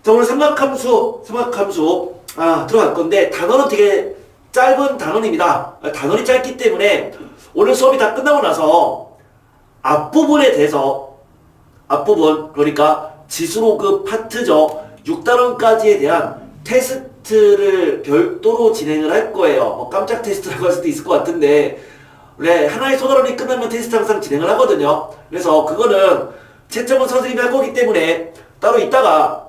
자, 오늘 삼각함수 들어갈 건데, 단원은 되게 짧은 단원입니다. 단원이 짧기 때문에 오늘 수업이 다 끝나고 나서 앞부분에 대해서, 그러니까 지수로그 파트죠. 6단원까지에 대한 테스트를 별도로 진행을 할 거예요. 뭐 깜짝 테스트라고 할 수도 있을 것 같은데, 원래 하나의 소단원이 끝나면 테스트 항상 진행을 하거든요. 그래서 그거는 채점은 선생님이 할 거기 때문에 따로 이따가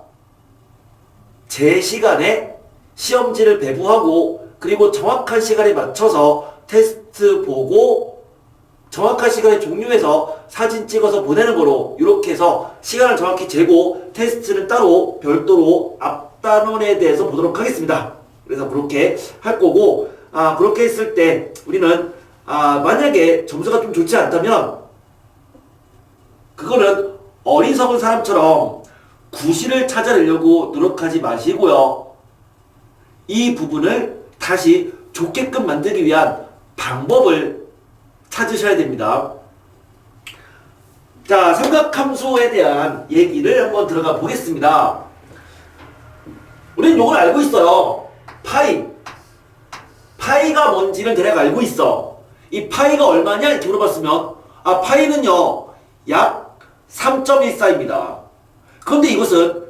제 시간에 시험지를 배부하고, 그리고 정확한 시간에 맞춰서 테스트 보고 정확한 시간에 종료해서 사진 찍어서 보내는 거로, 이렇게 해서 시간을 정확히 재고 테스트는 따로 별도로 앞단원에 대해서 보도록 하겠습니다. 그래서 그렇게 할 거고, 그렇게 했을 때 우리는 만약에 점수가 좀 좋지 않다면 그거는 어리석은 사람처럼 구실을 찾아내려고 노력하지 마시고요. 이 부분을 다시 좋게끔 만들기 위한 방법을 찾으셔야 됩니다. 자, 삼각함수에 대한 얘기를 한번 들어가 보겠습니다. 우리는 이걸 알고 있어요. 파이가 뭔지를 대략 알고 있어. 이 파이가 얼마냐 이렇게 물어봤으면, 파이는요 약 3.14입니다. 그런데 이것은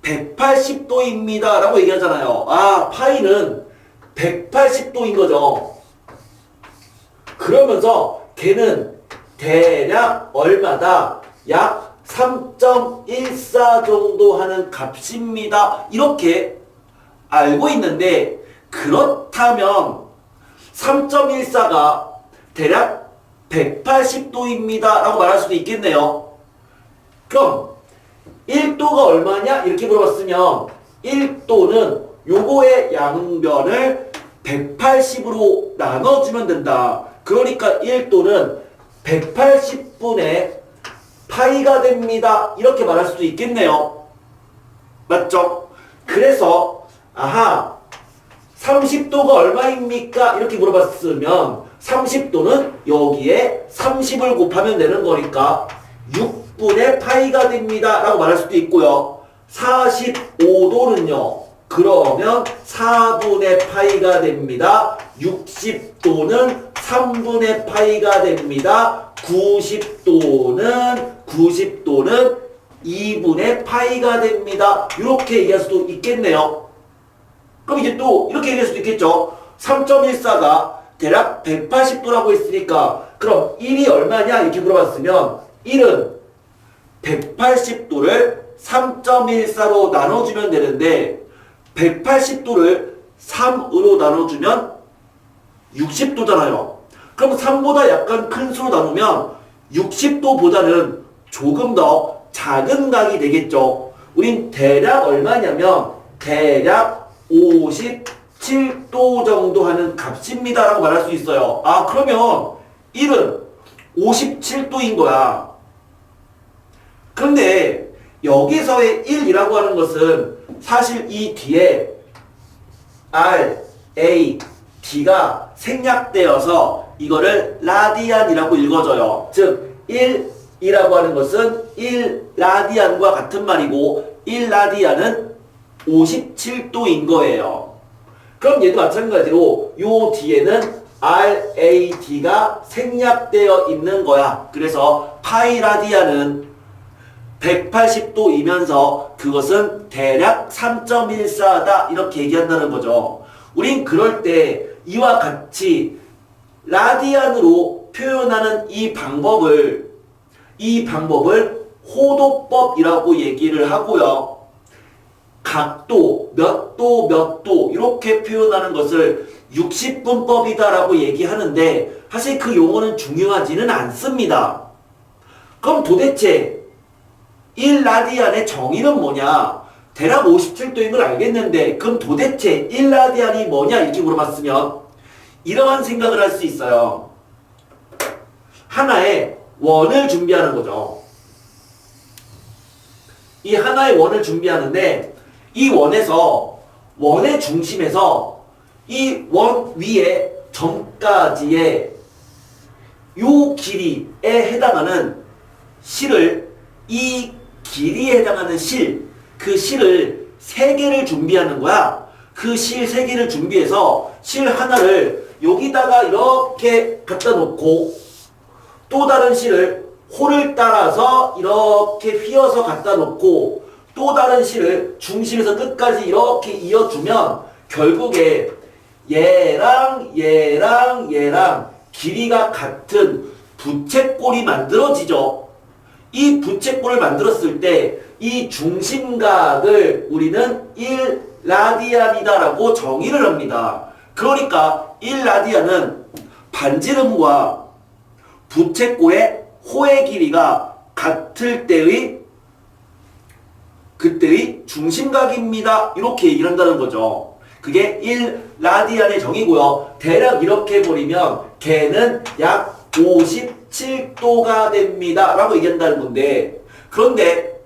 180도입니다 라고 얘기하잖아요. 파이는 180도인 거죠. 그러면서 걔는 대략 얼마다? 약 3.14 정도 하는 값입니다. 이렇게 알고 있는데, 그렇다면 3.14가 대략 180도입니다 라고 말할 수도 있겠네요. 그럼 1도가 얼마냐? 이렇게 물어봤으면 1도는 요거의 양변을 180으로 나눠주면 된다. 그러니까 1도는 180분의 파이가 됩니다. 이렇게 말할 수도 있겠네요. 맞죠? 그래서 30도가 얼마입니까? 이렇게 물어봤으면 30도는 여기에 30을 곱하면 되는 거니까 6분의 파이가 됩니다 라고 말할 수도 있고요. 45도는요 그러면 4분의 파이가 됩니다. 60도는 3분의 파이가 됩니다. 90도는 2분의 파이가 됩니다. 이렇게 얘기할 수도 있겠네요. 그럼 이제 또 이렇게 얘기할 수도 있겠죠. 3.14가 대략 180도라고 했으니까 그럼 1이 얼마냐 이렇게 물어봤으면 1은 180도를 3.14로 나눠주면 되는데 180도를 3으로 나눠주면 60도잖아요. 그럼 3보다 약간 큰 수로 나누면 60도보다는 조금 더 작은 각이 되겠죠. 우린 대략 얼마냐면 대략 57도 정도 하는 값입니다 라고 말할 수 있어요. 그러면 1은 57도인 거야. 그런데 여기서의 1이라고 하는 것은 사실 이 뒤에 R, A, D가 생략되어서 이거를 라디안이라고 읽어줘요. 즉 1이라고 하는 것은 1라디안과 같은 말이고 1라디안은 57도인 거예요. 그럼 얘도 마찬가지로 요 뒤에는 RAD가 생략되어 있는 거야. 그래서 파이라디안은 180도이면서 그것은 대략 3.14다 이렇게 얘기한다는 거죠. 우린 그럴 때 이와 같이 라디안으로 표현하는 이 방법을 호도법이라고 얘기를 하고요. 각도, 몇 도 이렇게 표현하는 것을 60분법이다 라고 얘기하는데 사실 그 용어는 중요하지는 않습니다. 그럼 도대체 1라디안의 정의는 뭐냐? 대략 57도인 걸 알겠는데 그럼 도대체 1라디안이 뭐냐? 이렇게 물어봤으면 이러한 생각을 할 수 있어요. 하나의 원을 준비하는 거죠. 이 하나의 원을 준비하는데 이 원의 중심에서 이 원 위에 점까지의 요 길이에 해당하는 실을 이 길이에 해당하는 실, 그 실을 3개를 준비하는 거야. 그 실 3개를 준비해서 실 하나를 여기다가 이렇게 갖다 놓고 또 다른 실을 홀을 따라서 이렇게 휘어서 갖다 놓고 또 다른 실을 중심에서 끝까지 이렇게 이어주면 결국에 얘랑 길이가 같은 부채꼴이 만들어지죠. 이 부채꼴을 만들었을 때 이 중심각을 우리는 1라디안이다라고 정의를 합니다. 그러니까 1라디안은 반지름과 부채꼴의 호의 길이가 같을 때의 그때의 중심각입니다. 이렇게 얘기를 한다는 거죠. 그게 1라디안의 정의고요. 대략 이렇게 해버리면 걔는 약 57도가 됩니다. 라고 얘기한다는 건데, 그런데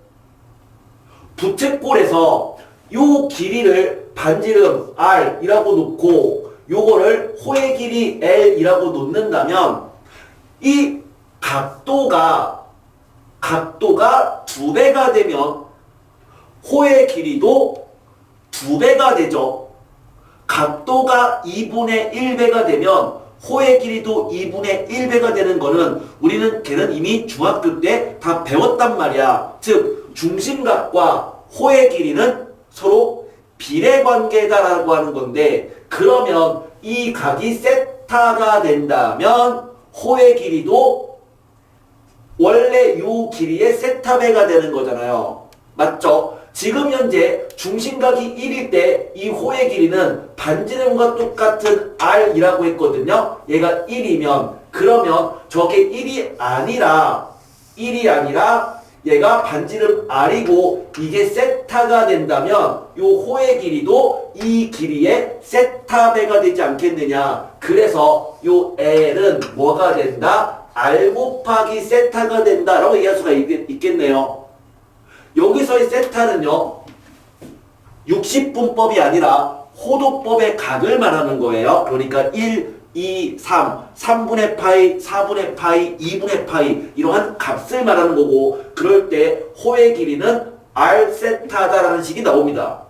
부채꼴에서 요 길이를 반지름 R이라고 놓고 요거를 호의 길이 L이라고 놓는다면 이 각도가 2배가 되면 호의 길이도 2배가 되죠. 각도가 2분의 1배가 되면 호의 길이도 2분의 1배가 되는 거는 우리는 걔는 이미 중학교 때 다 배웠단 말이야. 즉 중심각과 호의 길이는 서로 비례관계다라고 하는 건데, 그러면 이 각이 세타가 된다면 호의 길이도 원래 요 길이의 세타배가 되는 거잖아요. 맞죠? 지금 현재 중심각이 1일 때 이 호의 길이는 반지름과 똑같은 R이라고 했거든요. 얘가 1이면 그러면 저게 1이 아니라 얘가 반지름 R이고 이게 세타가 된다면 요 호의 길이도 이 길이의 세타배가 되지 않겠느냐. 그래서 요 L은 뭐가 된다? R 곱하기 세타가 된다라고 얘기할 수가 있겠네요. 여기서의 세타는요, 60분법이 아니라 호도법의 각을 말하는 거예요. 그러니까 1, 2, 3, 3분의 파이, 4분의 파이, 2분의 파이 이러한 값을 말하는 거고, 그럴 때 호의 길이는 R 세타다라는 식이 나옵니다.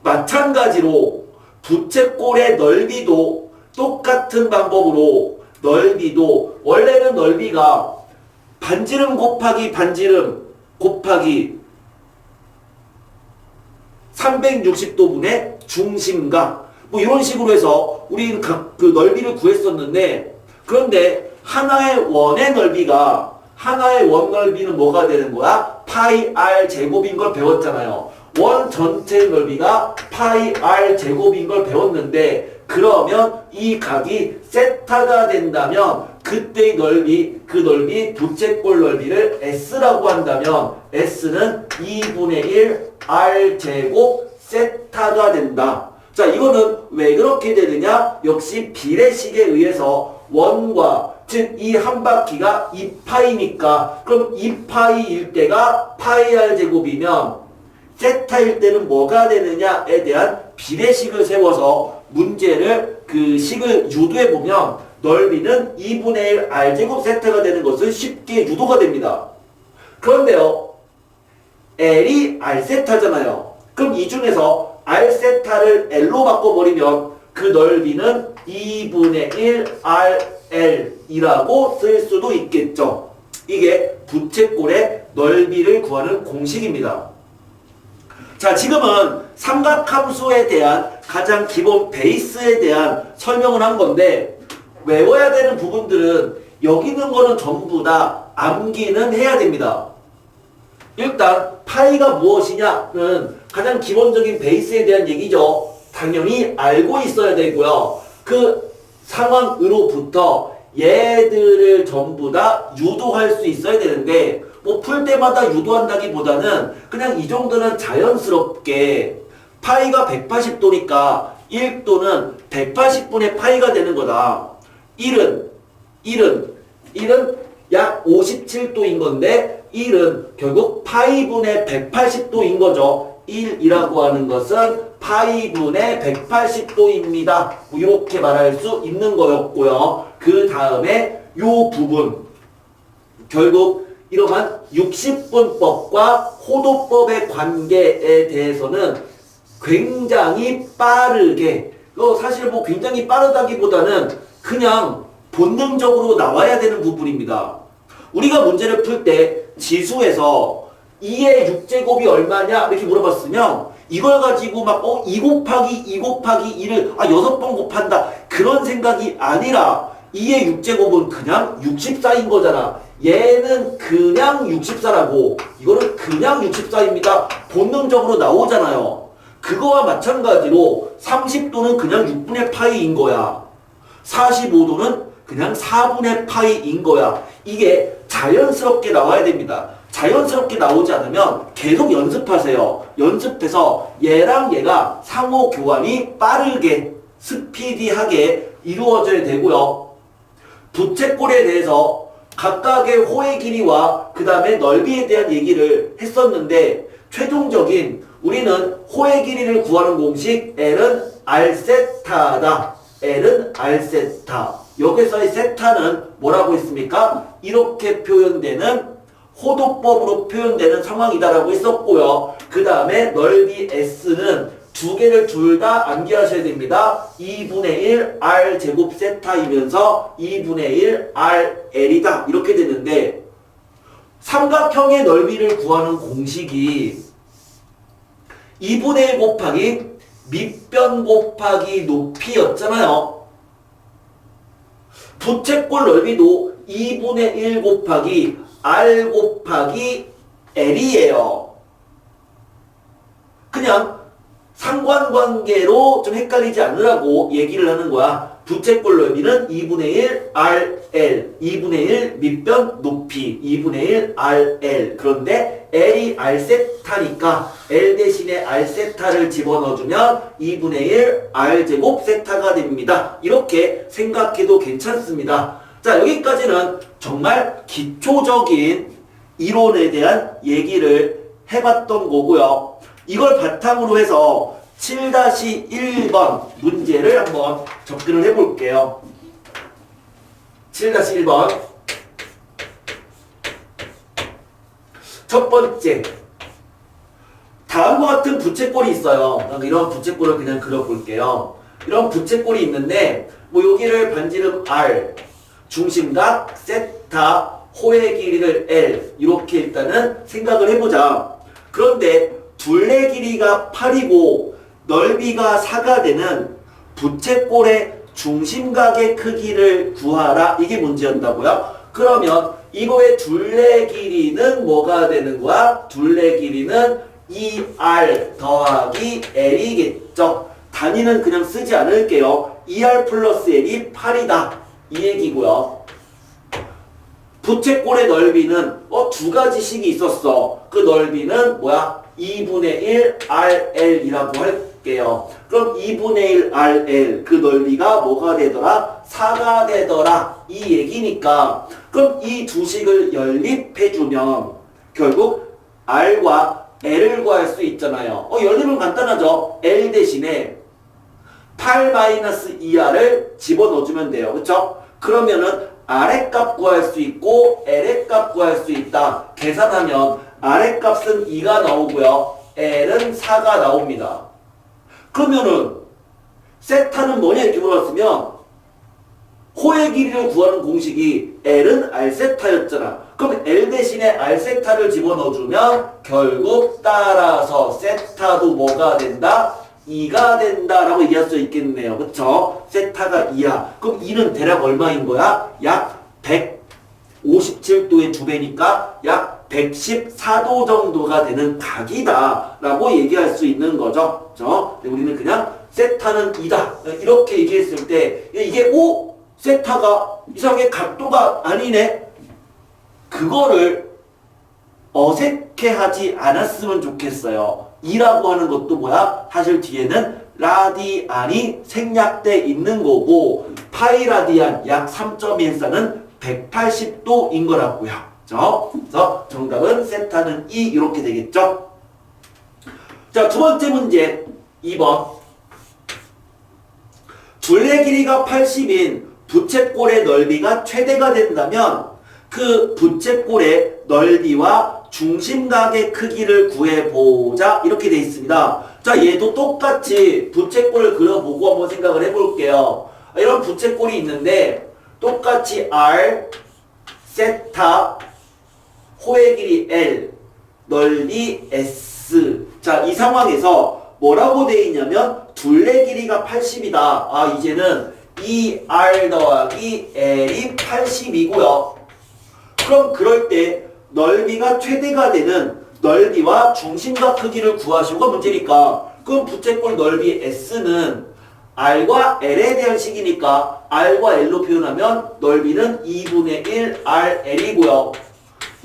마찬가지로 부채꼴의 넓이도 똑같은 방법으로 넓이도 원래는 넓이가 반지름 곱하기 반지름 곱하기 360도분의 중심각 뭐 이런 식으로 해서 우리는 그 넓이를 구했었는데, 그런데 하나의 원의 넓이는 뭐가 되는 거야? 파이 r 제곱인 걸 배웠잖아요. 원 전체의 넓이가 파이 r 제곱인 걸 배웠는데, 그러면 이 각이 세타가 된다면 그때의 넓이, 그 넓이 부채꼴 넓이를 S라고 한다면 S는 2분의 1 R 제곱 세타가 된다. 자, 이거는 왜 그렇게 되느냐? 역시 비례식에 의해서 원과, 즉 이 한 바퀴가 2파이니까 그럼 2파이일 때가 파이 R 제곱이면 세타일 때는 뭐가 되느냐에 대한 비례식을 세워서 문제를 그 식을 유도해 보면 넓이는 2분의 1 R제곱 세타가 되는 것을 쉽게 유도가 됩니다. 그런데요, L이 R세타잖아요. 그럼 이 중에서 R세타를 L로 바꿔버리면 그 넓이는 2분의 1 RL이라고 쓸 수도 있겠죠. 이게 부채꼴의 넓이를 구하는 공식입니다. 자, 지금은 삼각함수에 대한 가장 기본 베이스에 대한 설명을 한 건데, 외워야 되는 부분들은 여기 있는 거는 전부 다 암기는 해야 됩니다. 일단 파이가 무엇이냐는 가장 기본적인 베이스에 대한 얘기죠. 당연히 알고 있어야 되고요. 그 상황으로부터 얘들을 전부 다 유도할 수 있어야 되는데, 뭐 풀 때마다 유도한다기보다는 그냥 이 정도는 자연스럽게 파이가 180도니까 1도는 180분의 파이가 되는 거다. 1은 약 57도인 건데 1은 결국 파이분의 180도인 거죠. 1이라고 하는 것은 파이분의 180도입니다. 뭐 이렇게 말할 수 있는 거였고요. 그 다음에 요 부분 결국 이러한 60분법과 호도법의 관계에 대해서는 굉장히 빠르게, 사실 뭐 굉장히 빠르다기보다는 그냥 본능적으로 나와야 되는 부분입니다. 우리가 문제를 풀 때 지수에서 2의 6제곱이 얼마냐 이렇게 물어봤으면 이걸 가지고 막 2 곱하기 2 곱하기 2를 6번 곱한다 그런 생각이 아니라 2의 6제곱은 그냥 64인 거잖아. 얘는 그냥 64라고 이거는 그냥 64입니다. 본능적으로 나오잖아요. 그거와 마찬가지로 30도는 그냥 6분의 파이인 거야. 45도는 그냥 4분의 파이인 거야. 이게 자연스럽게 나와야 됩니다. 자연스럽게 나오지 않으면 계속 연습하세요. 연습해서 얘랑 얘가 상호 교환이 빠르게 스피디하게 이루어져야 되고요. 부채꼴에 대해서 각각의 호의 길이와 그 다음에 넓이에 대한 얘기를 했었는데 최종적인 우리는 호의 길이를 구하는 공식 L은 R세타다. L은 R세타. 여기서의 세타는 뭐라고 했습니까? 이렇게 표현되는 호도법으로 표현되는 상황이다라고 했었고요. 그 다음에 넓이 S는 두 개를 둘 다 암기하셔야 됩니다. 2분의 1 R 제곱 세타이면서 2분의 1 RL이다. 이렇게 되는데 삼각형의 넓이를 구하는 공식이 2분의 1 곱하기 밑변 곱하기 높이였잖아요. 부채꼴 넓이도 2분의 1 곱하기 R 곱하기 L이에요. 그냥 상관관계로 좀 헷갈리지 않으라고 얘기를 하는 거야. 부채꼴 넓이는 2분의 1 RL, 2분의 1 밑변 높이, 2분의 1 RL. 그런데 L이 R세타니까 L 대신에 R세타를 집어넣어주면 2분의 1 R제곱 세타가 됩니다. 이렇게 생각해도 괜찮습니다. 자, 여기까지는 정말 기초적인 이론에 대한 얘기를 해봤던 거고요. 이걸 바탕으로 해서 7-1번 문제를 한번 접근을 해볼게요. 7-1번 첫 번째, 다음과 같은 부채꼴이 있어요. 이런 부채꼴을 그냥 그려볼게요. 이런 부채꼴이 있는데 뭐 여기를 반지름 R, 중심각 세타, 호의 길이를 L 이렇게 일단은 생각을 해보자. 그런데 둘레 길이가 8이고 넓이가 4가 되는 부채꼴의 중심각의 크기를 구하라. 이게 문제였다고요? 그러면 이거의 둘레 길이는 뭐가 되는 거야? 둘레 길이는 2R 더하기 L이겠죠. 단위는 그냥 쓰지 않을게요. 2R 플러스 L이 8이다. 이 얘기고요. 부채꼴의 넓이는 두 가지 식이 있었어. 그 넓이는 뭐야? 2분의 1 RL이라고 할게요. 그럼 2분의 1 RL 그 넓이가 뭐가 되더라? 4가 되더라. 이 얘기니까 그럼 이 두 식을 연립해주면 결국 R과 L을 구할 수 있잖아요. 연립은 간단하죠. L 대신에 8-2R을 집어넣어주면 돼요. 그쵸? 그러면은 R의 값 구할 수 있고 L의 값 구할 수 있다. 계산하면 R의 값은 2가 나오고요. L은 4가 나옵니다. 그러면은 세타는 뭐냐 이렇게 물어봤으면 호의 길이를 구하는 공식이 L은 R세타였잖아. 그럼 L 대신에 R세타를 집어넣어주면 결국 따라서 세타도 뭐가 된다? 2가 된다라고 얘기할 수 있겠네요. 그쵸? 세타가 2야. 그럼 2는 대략 얼마인 거야? 약 157도의 2배니까 약 114도 정도가 되는 각이다 라고 얘기할 수 있는 거죠. 그쵸? 우리는 그냥 세타는 2다 이렇게 얘기했을 때 이게 세타가 이상하게 각도가 아니네. 그거를 어색해하지 않았으면 좋겠어요. 2라고 하는 것도 뭐야? 사실 뒤에는 라디안이 생략돼 있는 거고 파이 라디안 약 3.14는 180도인 거라고요. 그래서 정답은 세타는 2 이렇게 되겠죠? 자, 두 번째 문제 2번. 둘레 길이가 80인 부채꼴의 넓이가 최대가 된다면 그 부채꼴의 넓이와 중심각의 크기를 구해보자 이렇게 돼 있습니다. 자, 얘도 똑같이 부채꼴을 그려보고 한번 생각을 해볼게요. 이런 부채꼴이 있는데 똑같이 R, 세타, 호의 길이 L, 넓이 S. 자, 이 상황에서 뭐라고 돼 있냐면 둘레 길이가 80이다. 아, 이제는 이 R 더하기 L이 80이고요. 그럼 그럴 때 넓이가 최대가 되는 넓이와 중심각 크기를 구하시고가 문제니까 그럼 부채꼴 넓이 S는 R과 L에 대한 식이니까 R과 L로 표현하면 넓이는 2분의 1 RL이고요.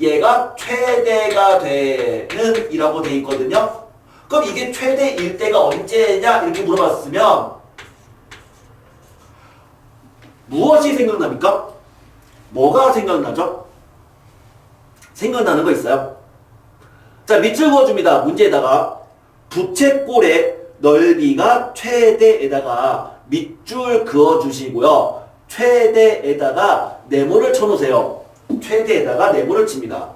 얘가 최대가 되는 이라고 돼 있거든요. 그럼 이게 최대일 때가 언제냐 이렇게 물어봤으면 무엇이 생각납니까? 뭐가 생각나죠? 생각나는 거 있어요? 자, 밑줄 그어줍니다. 문제에다가 부채꼴의 넓이가 최대에다가 밑줄 그어주시고요. 최대에다가 네모를 쳐놓으세요. 최대에다가 네모를 칩니다.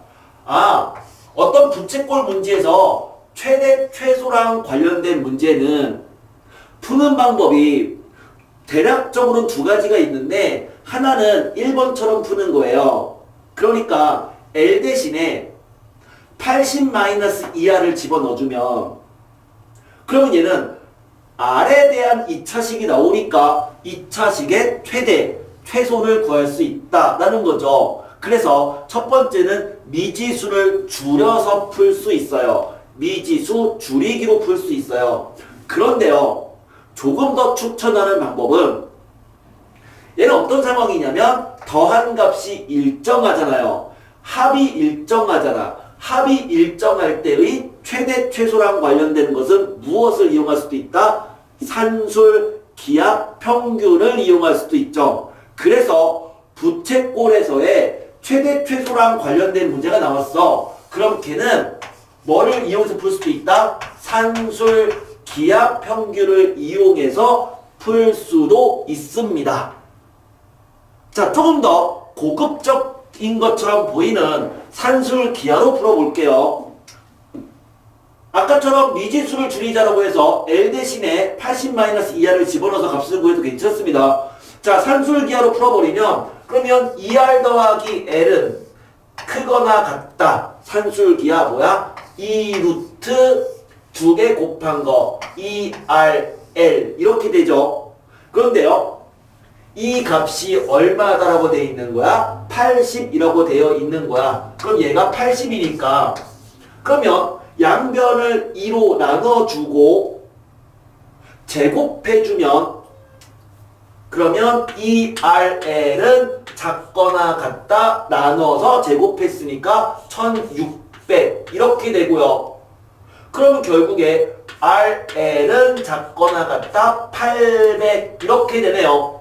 아, 어떤 부채꼴 문제에서 최대, 최소랑 관련된 문제는 푸는 방법이 대략적으로는 두 가지가 있는데 하나는 1번처럼 푸는 거예요. 그러니까 L 대신에 80-2R을 집어넣어주면 그러면 얘는 R에 대한 2차식이 나오니까 2차식의 최대, 최소를 구할 수 있다라는 거죠. 그래서 첫 번째는 미지수를 줄여서 풀 수 있어요. 미지수 줄이기로 풀 수 있어요. 그런데요, 조금 더 추천하는 방법은 얘는 어떤 상황이냐면 더한 값이 일정하잖아요. 합이 일정하잖아. 합이 일정할 때의 최대, 최소랑 관련된 것은 무엇을 이용할 수도 있다? 산술, 기하, 평균을 이용할 수도 있죠. 그래서 부채꼴에서의 최대, 최소랑 관련된 문제가 나왔어. 그럼 걔는 뭐를 이용해서 풀 수도 있다? 산술, 기하, 평균을 이용해서 풀 수도 있습니다. 자, 조금 더 고급적인 것처럼 보이는 산술 기하로 풀어볼게요. 아까처럼 미지수를 줄이자라고 해서 L 대신에 80-2R을 집어넣어서 값을 구해도 괜찮습니다. 자, 산술 기하로 풀어버리면 그러면 2R 더하기 L은 크거나 같다. 산술 기하 뭐야? 2루트 2개 곱한 거 2RL 이렇게 되죠. 그런데요, 이 값이 얼마다라고 되어 있는 거야? 80이라고 되어 있는 거야. 그럼 얘가 80이니까 그러면 양변을 2로 나눠주고 제곱해주면 그러면 2RL은 작거나 같다 나눠서 제곱했으니까 1600 이렇게 되고요. 그러면 결국에 RL은 작거나 같다 800 이렇게 되네요.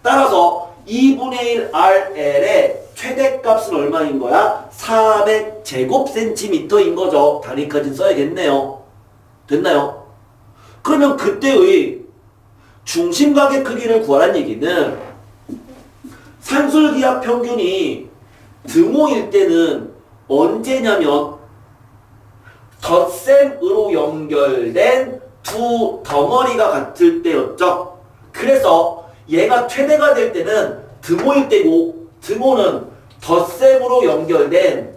따라서 2분의 1 RL의 최대값은 얼마인 거야? 400제곱센티미터인 거죠. 단위까지 써야겠네요. 됐나요? 그러면 그때의 중심각의 크기를 구하라는 얘기는 산술기하 평균이 등호일 때는 언제냐면 덧셈으로 연결된 두 덩어리가 같을 때였죠. 그래서 얘가 최대가 될 때는 등호일 때고 등호는 덧셈으로 연결된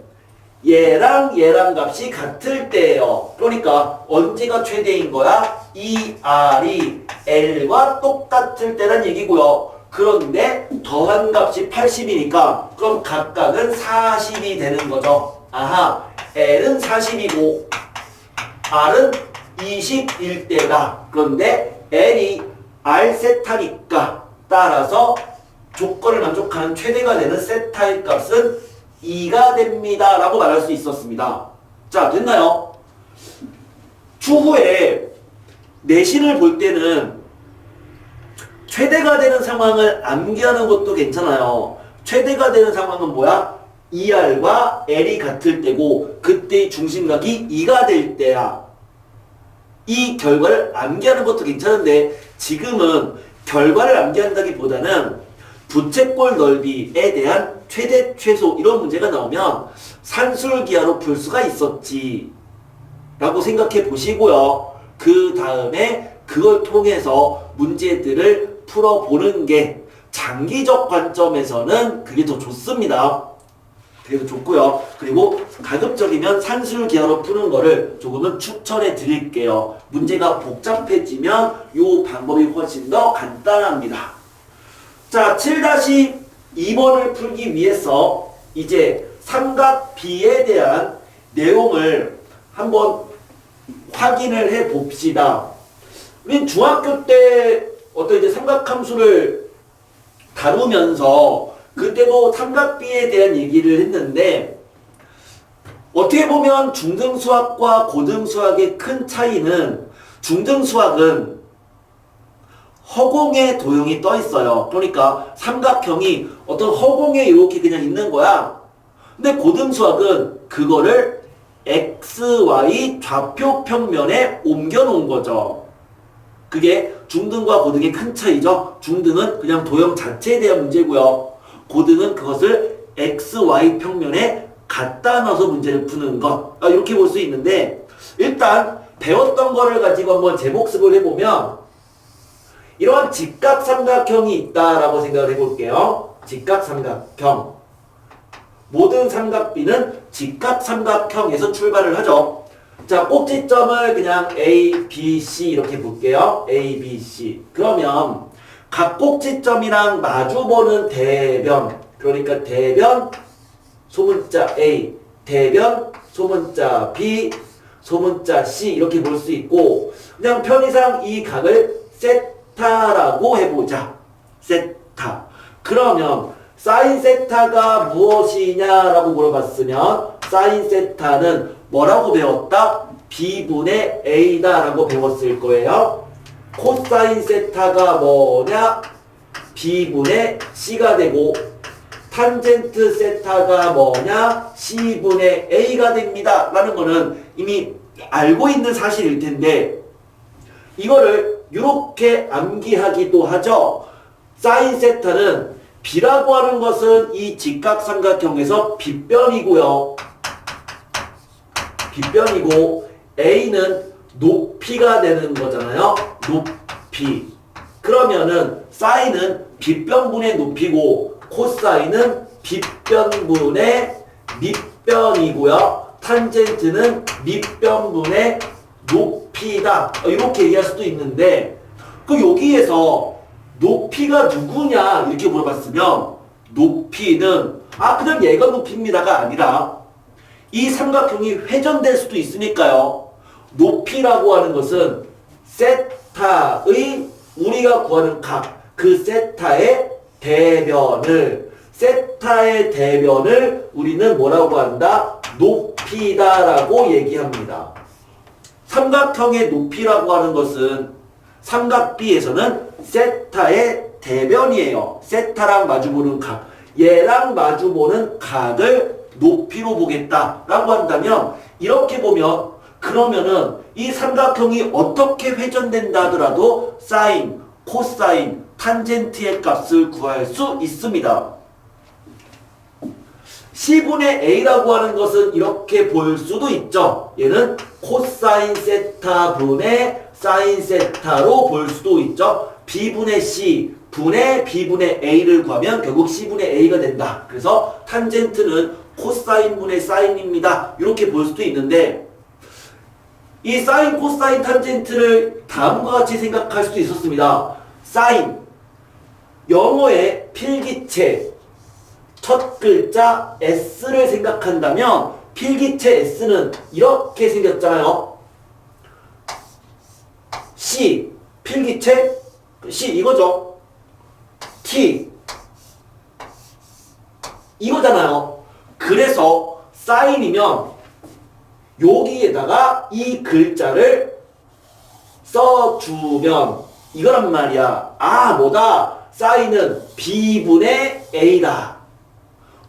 얘랑 얘랑 값이 같을 때예요. 그러니까 언제가 최대인 거야? 이 R이 L과 똑같을 때란 얘기고요. 그런데 더한 값이 80이니까 그럼 각각은 40이 되는 거죠. 아하, L은 40이고 R은 21대다. 그런데 L이 R 세타니까 따라서 조건을 만족하는 최대가 되는 세타의 값은 2가 됩니다. 라고 말할 수 있었습니다. 자, 됐나요? 추후에 내신을 볼 때는 최대가 되는 상황을 암기하는 것도 괜찮아요. 최대가 되는 상황은 뭐야? 2R과 L이 같을 때고 그때의 중심각이 2가 될 때야. 이 결과를 암기하는 것도 괜찮은데 지금은 결과를 암기한다기보다는 부채꼴 넓이에 대한 최대, 최소 이런 문제가 나오면 산술기하로 풀 수가 있었지 라고 생각해 보시고요. 그 다음에 그걸 통해서 문제들을 풀어보는 게 장기적 관점에서는 그게 더 좋습니다. 그게 더 좋고요. 그리고 가급적이면 산술기하로 푸는 거를 조금은 추천해 드릴게요. 문제가 복잡해지면 이 방법이 훨씬 더 간단합니다. 자, 7-2번을 풀기 위해서 이제 삼각 B에 대한 내용을 한번 확인을 해 봅시다. 우린 중학교 때 어떤 이제 삼각함수를 다루면서 그때도 삼각 B에 대한 얘기를 했는데 어떻게 보면 중등수학과 고등수학의 큰 차이는 중등수학은 허공에 도형이 떠 있어요. 그러니까 삼각형이 어떤 허공에 이렇게 그냥 있는 거야. 근데 고등수학은 그거를 x, y 좌표 평면에 옮겨 놓은 거죠. 그게 중등과 고등의 큰 차이죠. 중등은 그냥 도형 자체에 대한 문제고요. 고등은 그것을 x, y 평면에 갖다 넣어서 문제를 푸는 것. 이렇게 볼 수 있는데 일단 배웠던 거를 가지고 한번 재복습을 해보면 이러한 직각삼각형이 있다라고 생각을 해볼게요. 직각삼각형. 모든 삼각 B는 직각삼각형에서 출발을 하죠. 자, 꼭지점을 그냥 A, B, C 이렇게 볼게요. A, B, C. 그러면 각 꼭지점이랑 마주보는 대변. 그러니까 대변 소문자 A, 대변 소문자 B, 소문자 C 이렇게 볼 수 있고 그냥 편의상 이 각을 세타라고 해보자. 세타. 그러면 사인 세타가 무엇이냐라고 물어봤으면 사인 세타는 뭐라고 배웠다? B분의 A다라고 배웠을 거예요. 코사인 세타가 뭐냐? B분의 C가 되고 탄젠트 세타가 뭐냐? C분의 A가 됩니다. 라는 거는 이미 알고 있는 사실일 텐데 이거를 이렇게 암기하기도 하죠. 사인 세타는 B라고 하는 것은 이 직각삼각형에서 빗변이고요. 빗변이고 A는 높이가 되는 거잖아요. 높이. 그러면은 사인은 빗변분의 높이고 코사인은 빗변분의 밑변이고요. 탄젠트는 밑변분의 높이다. 이렇게 얘기할 수도 있는데 그 여기에서 높이가 누구냐 이렇게 물어봤으면 높이는 그냥 얘가 높이입니다가 아니라 이 삼각형이 회전될 수도 있으니까요. 높이라고 하는 것은 세타의 우리가 구하는 각, 그 세타의 대변을 우리는 뭐라고 한다? 높이다라고 얘기합니다. 삼각형의 높이라고 하는 것은 삼각 B에서는 세타의 대변이에요. 세타랑 마주보는 각. 얘랑 마주보는 각을 높이로 보겠다라고 한다면 이렇게 보면 그러면은 이 삼각형이 어떻게 회전된다 하더라도 사인, 코사인, 탄젠트의 값을 구할 수 있습니다. C분의 A라고 하는 것은 이렇게 볼 수도 있죠. 얘는 코사인 세타 분의 사인 세타로 볼 수도 있죠. B분의 C 분의 B분의 A를 구하면 결국 C분의 A가 된다. 그래서 탄젠트는 코사인 분의 사인입니다. 이렇게 볼 수도 있는데 이 사인, 코사인, 탄젠트를 다음과 같이 생각할 수도 있었습니다. 사인, 영어의 필기체 첫 글자 S를 생각한다면 필기체 S는 이렇게 생겼잖아요. C, 필기체 C 이거죠. T 이거잖아요. 그래서 사인이면 여기에다가 이 글자를 써주면 이거란 말이야. 뭐다? 사인은 B분의 A다.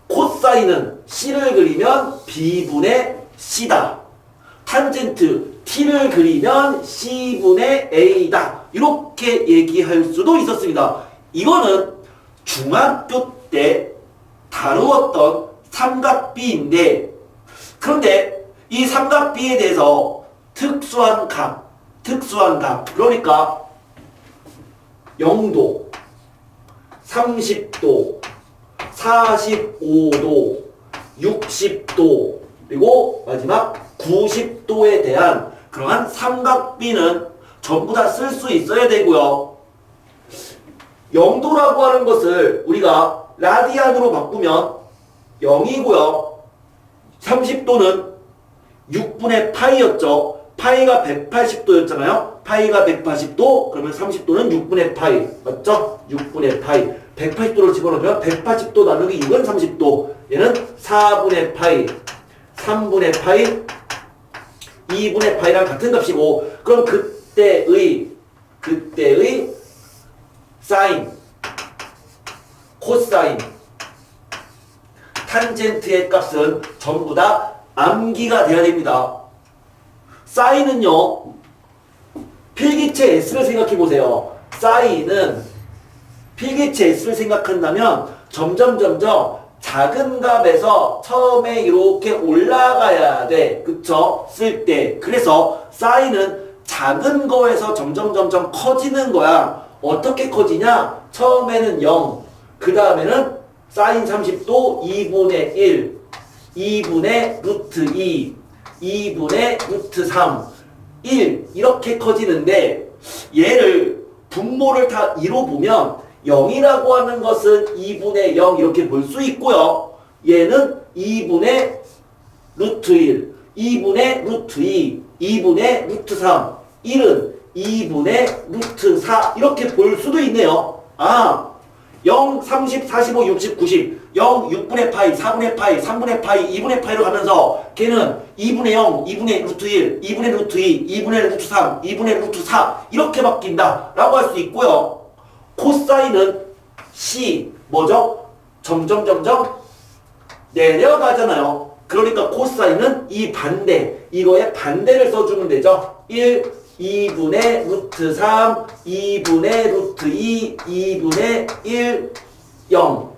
코사인은 C를 그리면 B분의 C다. 탄젠트 T를 그리면 C분의 A다. 이렇게 얘기할 수도 있었습니다. 이거는 중학교 때 다루었던 삼각비인데, 그런데 이 삼각비에 대해서 특수한 각, 그러니까 0도, 30도, 45도, 60도, 그리고 마지막 90도에 대한 그러한 삼각비는 전부 다 쓸 수 있어야 되고요. 0도라고 하는 것을 우리가 라디안으로 바꾸면 0이고요. 30도는 6분의 파이였죠. 파이가 180도였잖아요. 파이가 180도, 그러면 30도는 6분의 파이. 맞죠? 6분의 파이. 180도를 집어넣으면 180도 나누기 6은 30도. 얘는 4분의 파이, 3분의 파이, 2분의 파이랑 같은 값이고, 그럼 그때의 사인, 코사인, 탄젠트의 값은 전부 다 암기가 돼야 됩니다. 사인은요, 필기체 S를 생각해 보세요. 사인은 필기체 S를 생각한다면 점점 작은 값에서 처음에 이렇게 올라가야 돼. 그쵸? 쓸 때. 그래서 사인은 작은 거에서 점점 커지는 거야. 어떻게 커지냐? 처음에는 0, 그 다음에는 사인 30도 2분의 1, 2분의 루트 2, 2분의 루트 3, 1 이렇게 커지는데, 얘를 분모를 다 2로 보면 0이라고 하는 것은 2분의 0 이렇게 볼 수 있고요. 얘는 2분의 루트 1, 2분의 루트 2, 2분의 루트 3, 1은 2분의 루트 4 이렇게 볼 수도 있네요. 0, 30, 45, 60, 90, 0, 6분의 파이, 4분의 파이, 3분의 파이, 2분의 파이로 가면서 걔는 2분의 0, 2분의 루트 1, 2분의 루트 2, 2분의 루트 3, 2분의 루트 4 이렇게 바뀐다 라고 할 수 있고요. 코사인은 C, 뭐죠? 점점 내려가잖아요. 그러니까 코사인은 이 반대, 이거의 반대를 써주면 되죠. 1, 2분의 루트 3, 2분의 루트 2, 2분의 1, 0.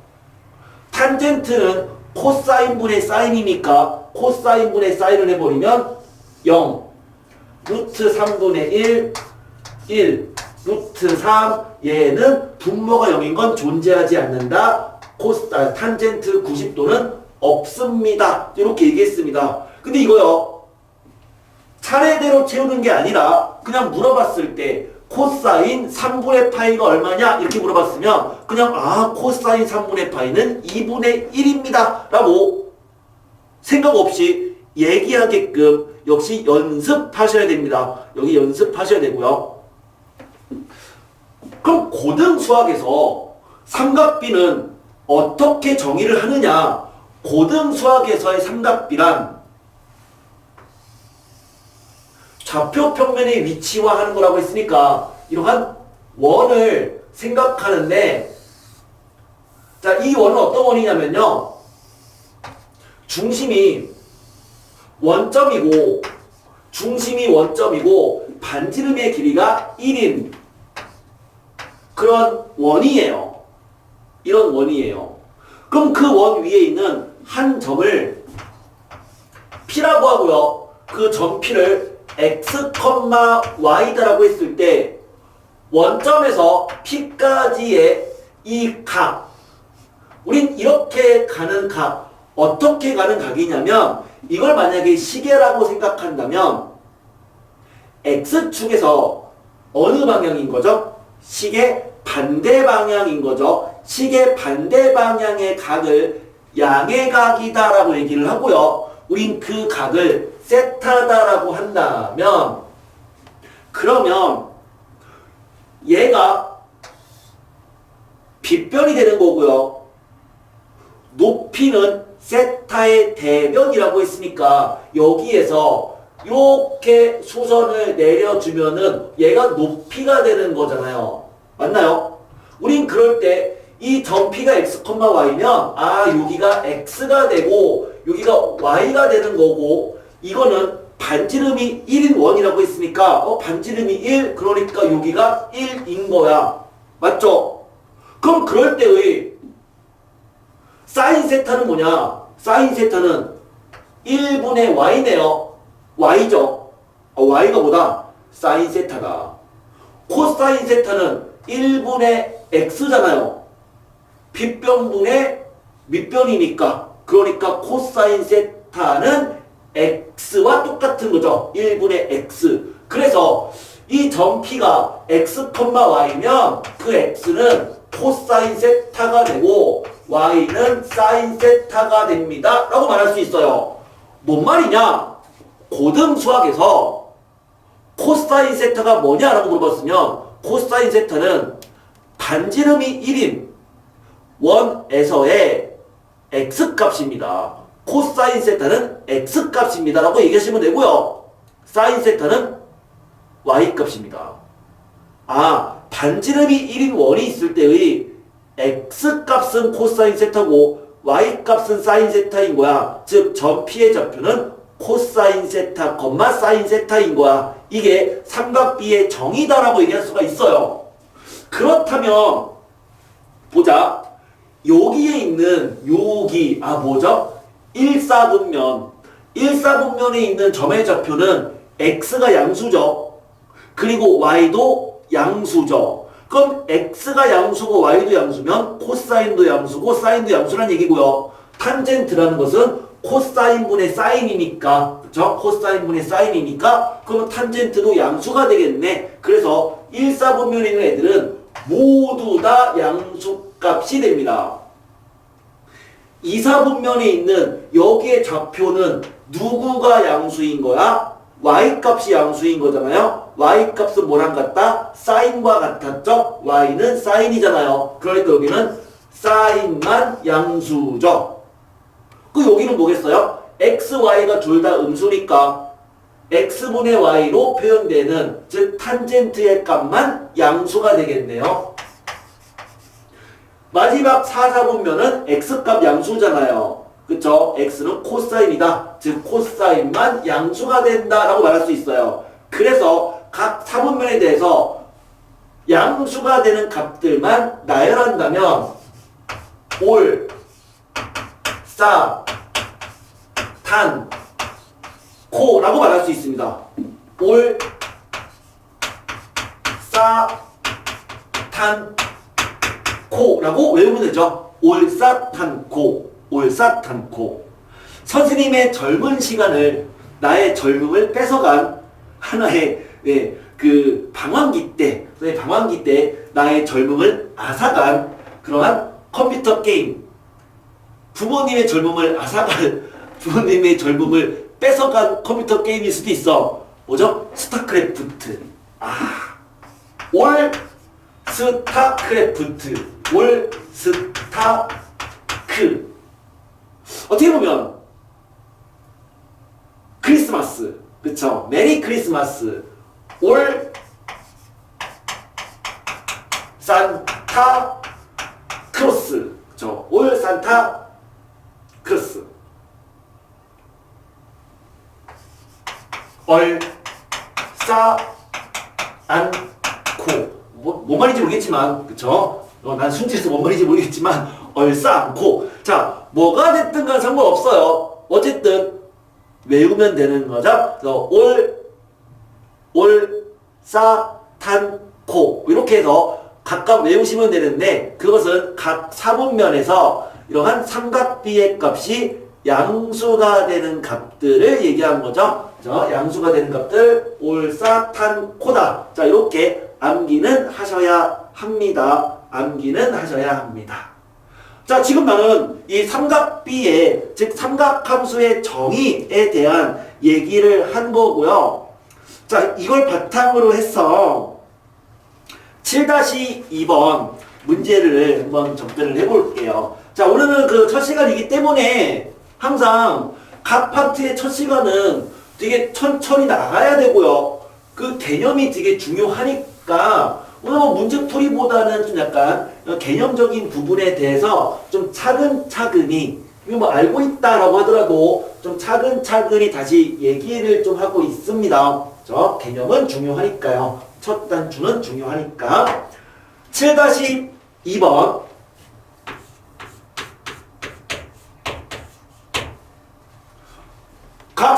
탄젠트는 코사인분의 사인이니까 코사인분의 사인을 해버리면 0. 루트 3분의 1, 루트 3, 얘는 분모가 0인 건 존재하지 않는다. 탄젠트 90도는 없습니다. 이렇게 얘기했습니다. 근데 이거요, 차례대로 채우는 게 아니라 그냥 물어봤을 때 코사인 3분의 파이가 얼마냐 이렇게 물어봤으면 그냥 코사인 3분의 파이는 2분의 1입니다 라고 생각 없이 얘기하게끔 역시 연습하셔야 됩니다. 여기 연습하셔야 되고요. 그럼 고등수학에서 삼각비는 어떻게 정의를 하느냐? 고등수학에서의 삼각비란 좌표 평면의 위치화하는 거라고 했으니까 이러한 원을 생각하는데, 자, 이 원은 어떤 원이냐면요, 중심이 원점이고 반지름의 길이가 1인 그런 원이에요. 이런 원이에요. 그럼 그 원 위에 있는 한 점을 P라고 하고요. 그 점 P를 X, Y다라고 했을 때 원점에서 P까지의 이 각, 우린 이렇게 가는 각, 어떻게 가는 각이냐면 이걸 만약에 시계라고 생각한다면 X축에서 어느 방향인 거죠? 시계 반대 방향인 거죠. 시계 반대 방향의 각을 양의 각이다라고 얘기를 하고요. 우린 그 각을 세타다라고 한다면, 그러면 얘가 빗변이 되는 거고요. 높이는 세타의 대변이라고 했으니까 여기에서 이렇게 수선을 내려주면은 얘가 높이가 되는 거잖아요. 맞나요? 우린 그럴 때 이 점 P가 X, Y면 여기가 X가 되고 여기가 Y가 되는 거고, 이거는 반지름이 1인 원이라고 했으니까 반지름이 1, 그러니까 여기가 1인 거야. 맞죠? 그럼 그럴 때의 사인 세타는 뭐냐? 사인 세타는 1분의 y네요. y죠. y가 뭐다? 사인 세타다. 코사인 세타는 1분의 x잖아요. 빗변분의 밑변이니까. 그러니까 코사인 세타는 x와 똑같은 거죠. 1분의 x. 그래서 이 점P가 x, y면 그 x는 코사인 세타가 되고 y는 사인 세타가 됩니다. 라고 말할 수 있어요. 뭔 말이냐? 고등 수학에서 코사인 세타가 뭐냐라고 물어봤으면 코사인 세타는 반지름이 1인 원에서의 x값입니다. 코사인 세타는 x값입니다. 라고 얘기하시면 되고요. 사인 세타는 y값입니다. 아, 반지름이 1인 원이 있을 때의 x값은 코사인 세타고 y값은 사인 세타인 거야. 즉 점P의 좌표는 코사인 세타, 사인 세타인 거야. 이게 삼각비의 정의다라고 얘기할 수가 있어요. 그렇다면 보자. 여기에 있는 여기 뭐죠? 1사분면 1사분면에 있는 점의 좌표는 x가 양수죠. 그리고 y도 양수죠. 그럼 x가 양수고 y도 양수면 코사인도 양수고 사인도 양수란 얘기고요. 탄젠트라는 것은 코사인분의 사인이니까, 그쵸? 코사인분의 사인이니까 그러면 탄젠트도 양수가 되겠네. 그래서 1사분면에 있는 애들은 모두 다 양수값이 됩니다. 2사분면에 있는 여기의 좌표는 누구가 양수인 거야? y값이 양수인 거잖아요. y값은 뭐랑 같다? 사인과 같았죠? y는 사인이잖아요. 그러니까 여기는 사인만 양수죠. 그 여기는 뭐겠어요? x, y가 둘 다 음수니까 x분의 y로 표현되는 즉 탄젠트의 값만 양수가 되겠네요. 마지막 4사분면은 x값 양수잖아요. 그쵸? x는 코사인이다. 즉 코사인만 양수가 된다라고 말할 수 있어요. 그래서 각 사분면에 대해서 양수가 되는 값들만 나열한다면 올, 싸, 탄, 코라고 말할 수 있습니다. 올, 싸, 탄, 코라고 외우면 되죠. 올싸탄코, 올싸탄코. 선생님의 젊은 시간을, 나의 젊음을 뺏어간 하나의 그 방황기 때, 방황기 때 나의 젊음을 앗아간 그러한 컴퓨터 게임. 부모님의 젊음을 앗아간, 부모님의 젊음을 뺏어간 컴퓨터 게임일 수도 있어. 뭐죠? 스타크래프트. 올 스타크래프트. 올 스타크. 어떻게 보면 크리스마스, 그쵸? 메리 크리스마스. 올 산타 크로스, 그쵸? 올 산타 크로스. 얼싸 않고. 뭔 말인지 모르겠지만, 그쵸? 난 순지에서 뭔 말인지 모르겠지만 얼싸 않고. 자, 뭐가 됐든 간 상관없어요. 어쨌든 외우면 되는 거죠. 그래서 싸, 탄, 코 이렇게 해서 각각 외우시면 되는데 그것은 각 사분면에서 이러한 삼각비의 값이 양수가 되는 값들을 얘기한 거죠. 그죠? 양수가 되는 값들 올싸, 탄, 코다. 자, 이렇게 암기는 하셔야 합니다. 암기는 하셔야 합니다. 자, 지금 나는 이 삼각비의, 즉 삼각함수의 정의에 대한 얘기를 한 거고요. 자, 이걸 바탕으로 해서 7-2번 문제를 한번 접근을 해볼게요. 자, 오늘은 그 첫 시간이기 때문에 항상 각 파트의 첫 시간은 되게 천천히 나가야 되고요. 그 개념이 되게 중요하니까 오늘 뭐 문제풀이보다는 좀 약간 개념적인 부분에 대해서 좀 차근차근히, 뭐 알고 있다라고 하더라도 좀 차근차근히 다시 얘기를 좀 하고 있습니다. 저 개념은 중요하니까요. 첫 단추는 중요하니까. 7-2번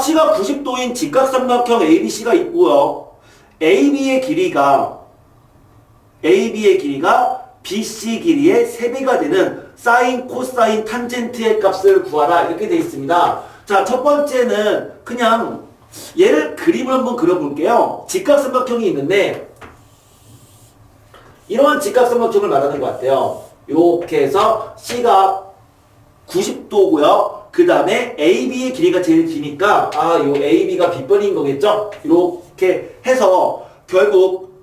합치가 90도인 직각삼각형 ABC가 있고요. AB의 길이가 BC 길이의 3배가 되는 사인, 코사인, 탄젠트의 값을 구하라 이렇게 되어 있습니다. 자, 첫 번째는 그냥 얘를 그림을 한번 그려볼게요. 직각삼각형이 있는데 이러한 직각삼각형을 말하는 것 같아요. 이렇게 해서 C가 90도고요. 그 다음에 AB의 길이가 제일 기니까 요 AB가 빗변인 거겠죠? 이렇게 해서 결국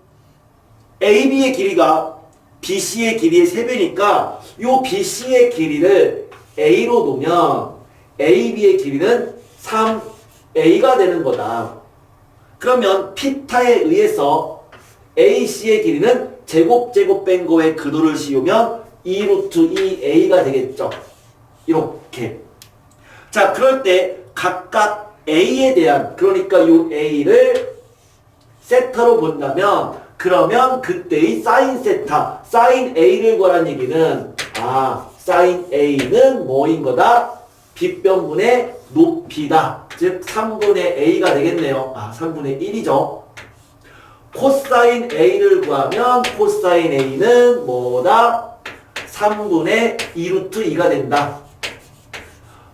AB의 길이가 BC의 길이의 3배니까 요 BC의 길이를 A로 놓으면 AB의 길이는 3A가 되는 거다. 그러면 피타에 의해서 AC의 길이는 제곱 뺀 거에 근호를 씌우면 2루트 2A가 되겠죠. 이렇게. 자, 그럴 때 각각 A에 대한, 그러니까 요 A를 세타로 본다면 그러면 그때의 사인 세타, 사인 A를 구하라는 얘기는 사인 A는 뭐인 거다? 빗변분의 높이다. 즉 3분의 A가 되겠네요. 3분의 1이죠. 코사인 A를 구하면 코사인 A는 뭐다? 3분의 2루트 2가 된다.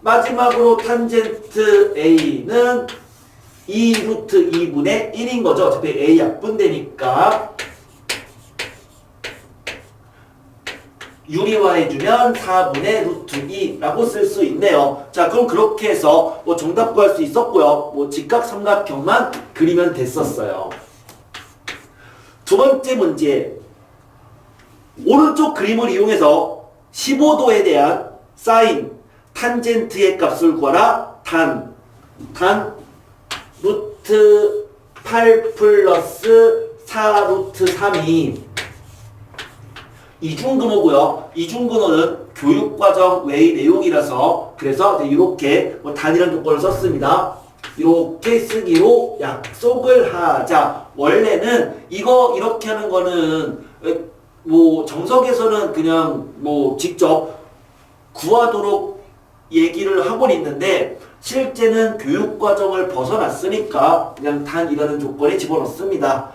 마지막으로 탄젠트 A는 2루트 2분의 1인 거죠. 어차피 A 약분되니까 유리화해주면 4분의 루트 2라고 쓸 수 있네요. 자, 그럼 그렇게 해서 뭐 정답 구할 수 있었고요. 뭐 직각삼각형만 그리면 됐었어요. 두 번째 문제. 오른쪽 그림을 이용해서 15도에 대한 사인, 탄젠트의 값을 구하라. 단 루트 8 플러스 4 루트 3이 이중근호고요. 이중근호는 교육과정 외의 내용이라서 그래서 이렇게 뭐 단이라는 조건을 썼습니다. 이렇게 쓰기로 약속을 하자. 원래는 이거 이렇게 하는 거는 뭐 정석에서는 그냥 뭐 직접 구하도록 얘기를 하고 있는데 실제는 교육과정을 벗어났으니까 그냥 단이라는 조건에 집어넣습니다.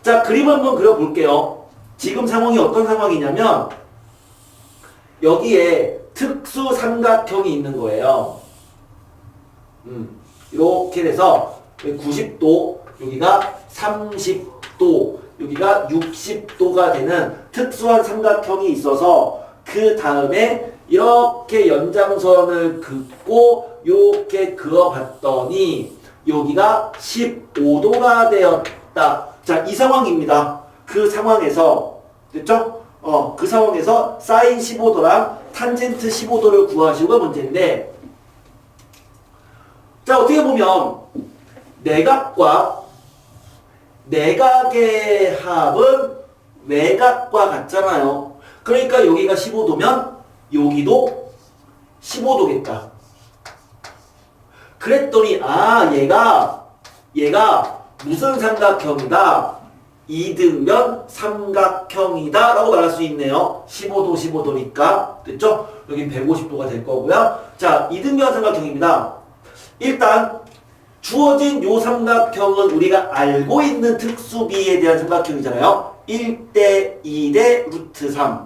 자, 그림 한번 그려볼게요. 지금 상황이 어떤 상황이냐면 여기에 특수 삼각형이 있는 거예요. 이렇게 돼서 90도, 여기가 30도, 여기가 60도가 되는 특수한 삼각형이 있어서 그 다음에 이렇게 연장선을 긋고 이렇게 그어봤더니 여기가 15도가 되었다. 자, 이 상황입니다. 그 상황에서 됐죠? 그 상황에서 사인 15도랑 탄젠트 15도를 구하시고가 문제인데 자, 어떻게 보면 내각과 내각의 합은 외각과 같잖아요. 그러니까 여기가 15도면 여기도 15도겠다. 그랬더니 얘가 무슨 삼각형이다? 이등변 삼각형이다 라고 말할 수 있네요. 15도 15도니까 됐죠? 여기 150도가 될 거고요. 자, 이등변 삼각형입니다. 일단 주어진 요 삼각형은 우리가 알고 있는 특수비에 대한 삼각형이잖아요. 1대 2대 루트 3.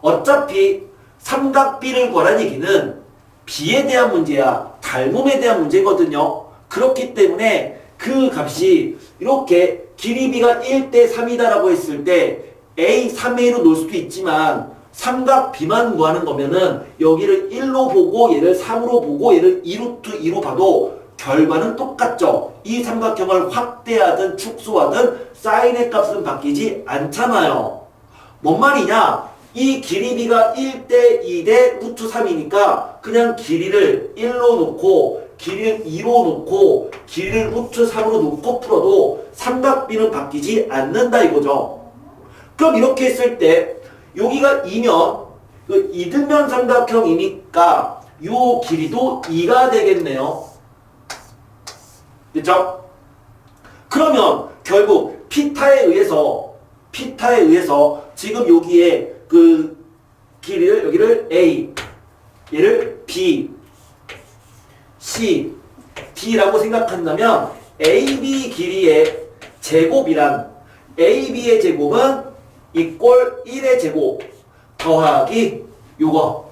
어차피 삼각비를 구하라는 얘기는 비에 대한 문제야. 닮음에 대한 문제거든요. 그렇기 때문에 그 값이 이렇게 길이 비가 1대 3이다라고 했을 때 A, 3A로 놓을 수도 있지만 삼각 B만 구하는 거면은 여기를 1로 보고 얘를 3으로 보고 얘를 2루트 2로 봐도 결과는 똑같죠. 이 삼각형을 확대하든 축소하든 사인의 값은 바뀌지 않잖아요. 뭔 말이냐? 이 길이 비가 1대 2대 루트 3이니까 그냥 길이를 1로 놓고 길이를 2로 놓고 길이를 루트 3으로 놓고 풀어도 삼각 B는 바뀌지 않는다 이거죠. 그럼 이렇게 했을 때 여기가 2면 그 이등변 삼각형이니까 요 길이도 2가 되겠네요. 됐죠? 그러면 결국 피타에 의해서 지금 여기에 그 길이를 여기를 A, 얘를 B, C, D 루트라고 생각한다면 AB 길이의 제곱이란 AB의 제곱은 이꼴 1의 제곱 더하기 요거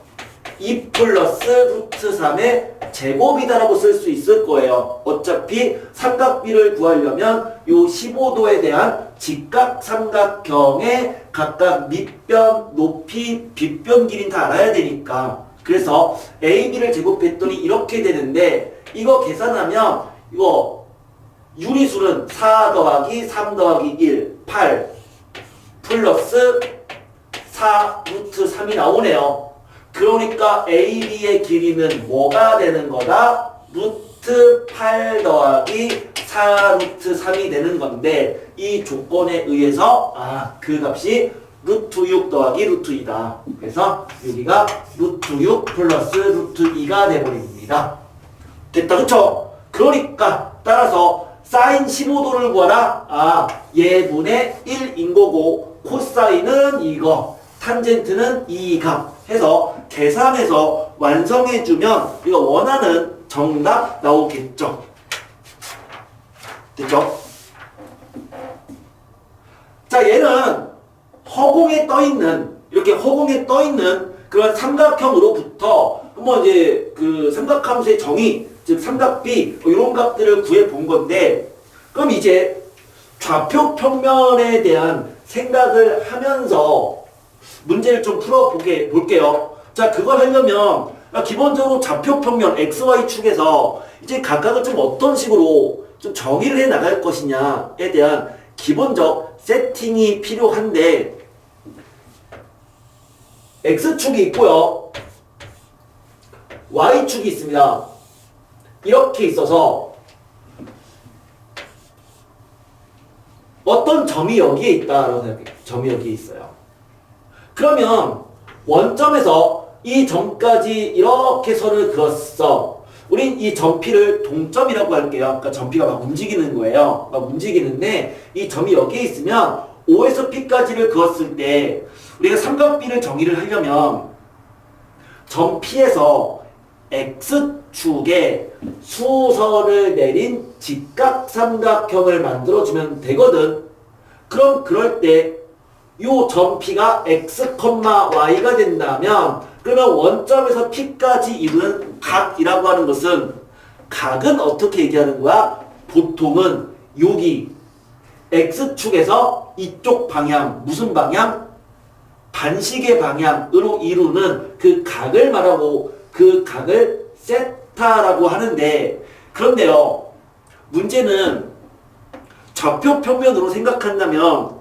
2 플러스 루트 3의 제곱이다라고 쓸 수 있을 거예요. 어차피 삼각비를 구하려면 요 15도에 대한 직각 삼각형의 각각 밑변, 높이, 빗변 길이는 다 알아야 되니까. 그래서 AB를 제곱했더니 이렇게 되는데 이거 계산하면 이거 유리수는 4 더하기 3 더하기 1, 8 플러스 4 루트 3이 나오네요. 그러니까 AB의 길이는 뭐가 되는 거다? 루트 8 더하기 4 루트 3이 되는 건데 이 조건에 의해서 그 값이 루트 6 더하기 루트 2다. 그래서 여기가 루트 6 플러스 루트 2가 돼버립니다. 됐다, 그쵸? 그러니까 따라서 사인 15도를 구하라. 얘분의 1인 거고 코사인은 이거, 탄젠트는 이 값 해서 계산해서 완성해주면 이거 원하는 정답 나오겠죠. 됐죠? 자, 얘는 허공에 떠있는, 이렇게 허공에 떠있는 그런 삼각형으로부터 한번 이제 그 삼각함수의 정의, 즉 삼각비 이런 값들을 구해 본 건데, 그럼 이제 좌표 평면에 대한 생각을 하면서 문제를 좀 볼게요. 자, 그걸 하려면 기본적으로 좌표 평면 XY축에서 이제 각각을 좀 어떤 식으로 좀 정의를 해 나갈 것이냐에 대한 기본적 세팅이 필요한데, X축이 있고요. Y축이 있습니다. 이렇게 있어서 어떤 점이 여기에 있다라고 생각해요. 점이 여기에 있어요. 그러면 원점에서 이 점까지 이렇게 선을 그었어. 우린 이 점피를 동점이라고 할게요. 그러니까 점피가 막 움직이는 거예요. 막 움직이는데 이 점이 여기에 있으면 O에서 P까지를 그었을 때 우리가 삼각비를 정의를 하려면 점 P에서 X축에 수선을 내린 직각삼각형을 만들어주면 되거든. 그럼 그럴 때 요 점 P가 X, Y가 된다면 그러면 원점에서 P까지 이루는 각이라고 하는 것은, 각은 어떻게 얘기하는 거야? 보통은 여기 X축에서 이쪽 방향, 무슨 방향? 반시계 방향으로 이루는 그 각을 말하고 그 각을 세타라고 하는데, 그런데요, 문제는 좌표 평면으로 생각한다면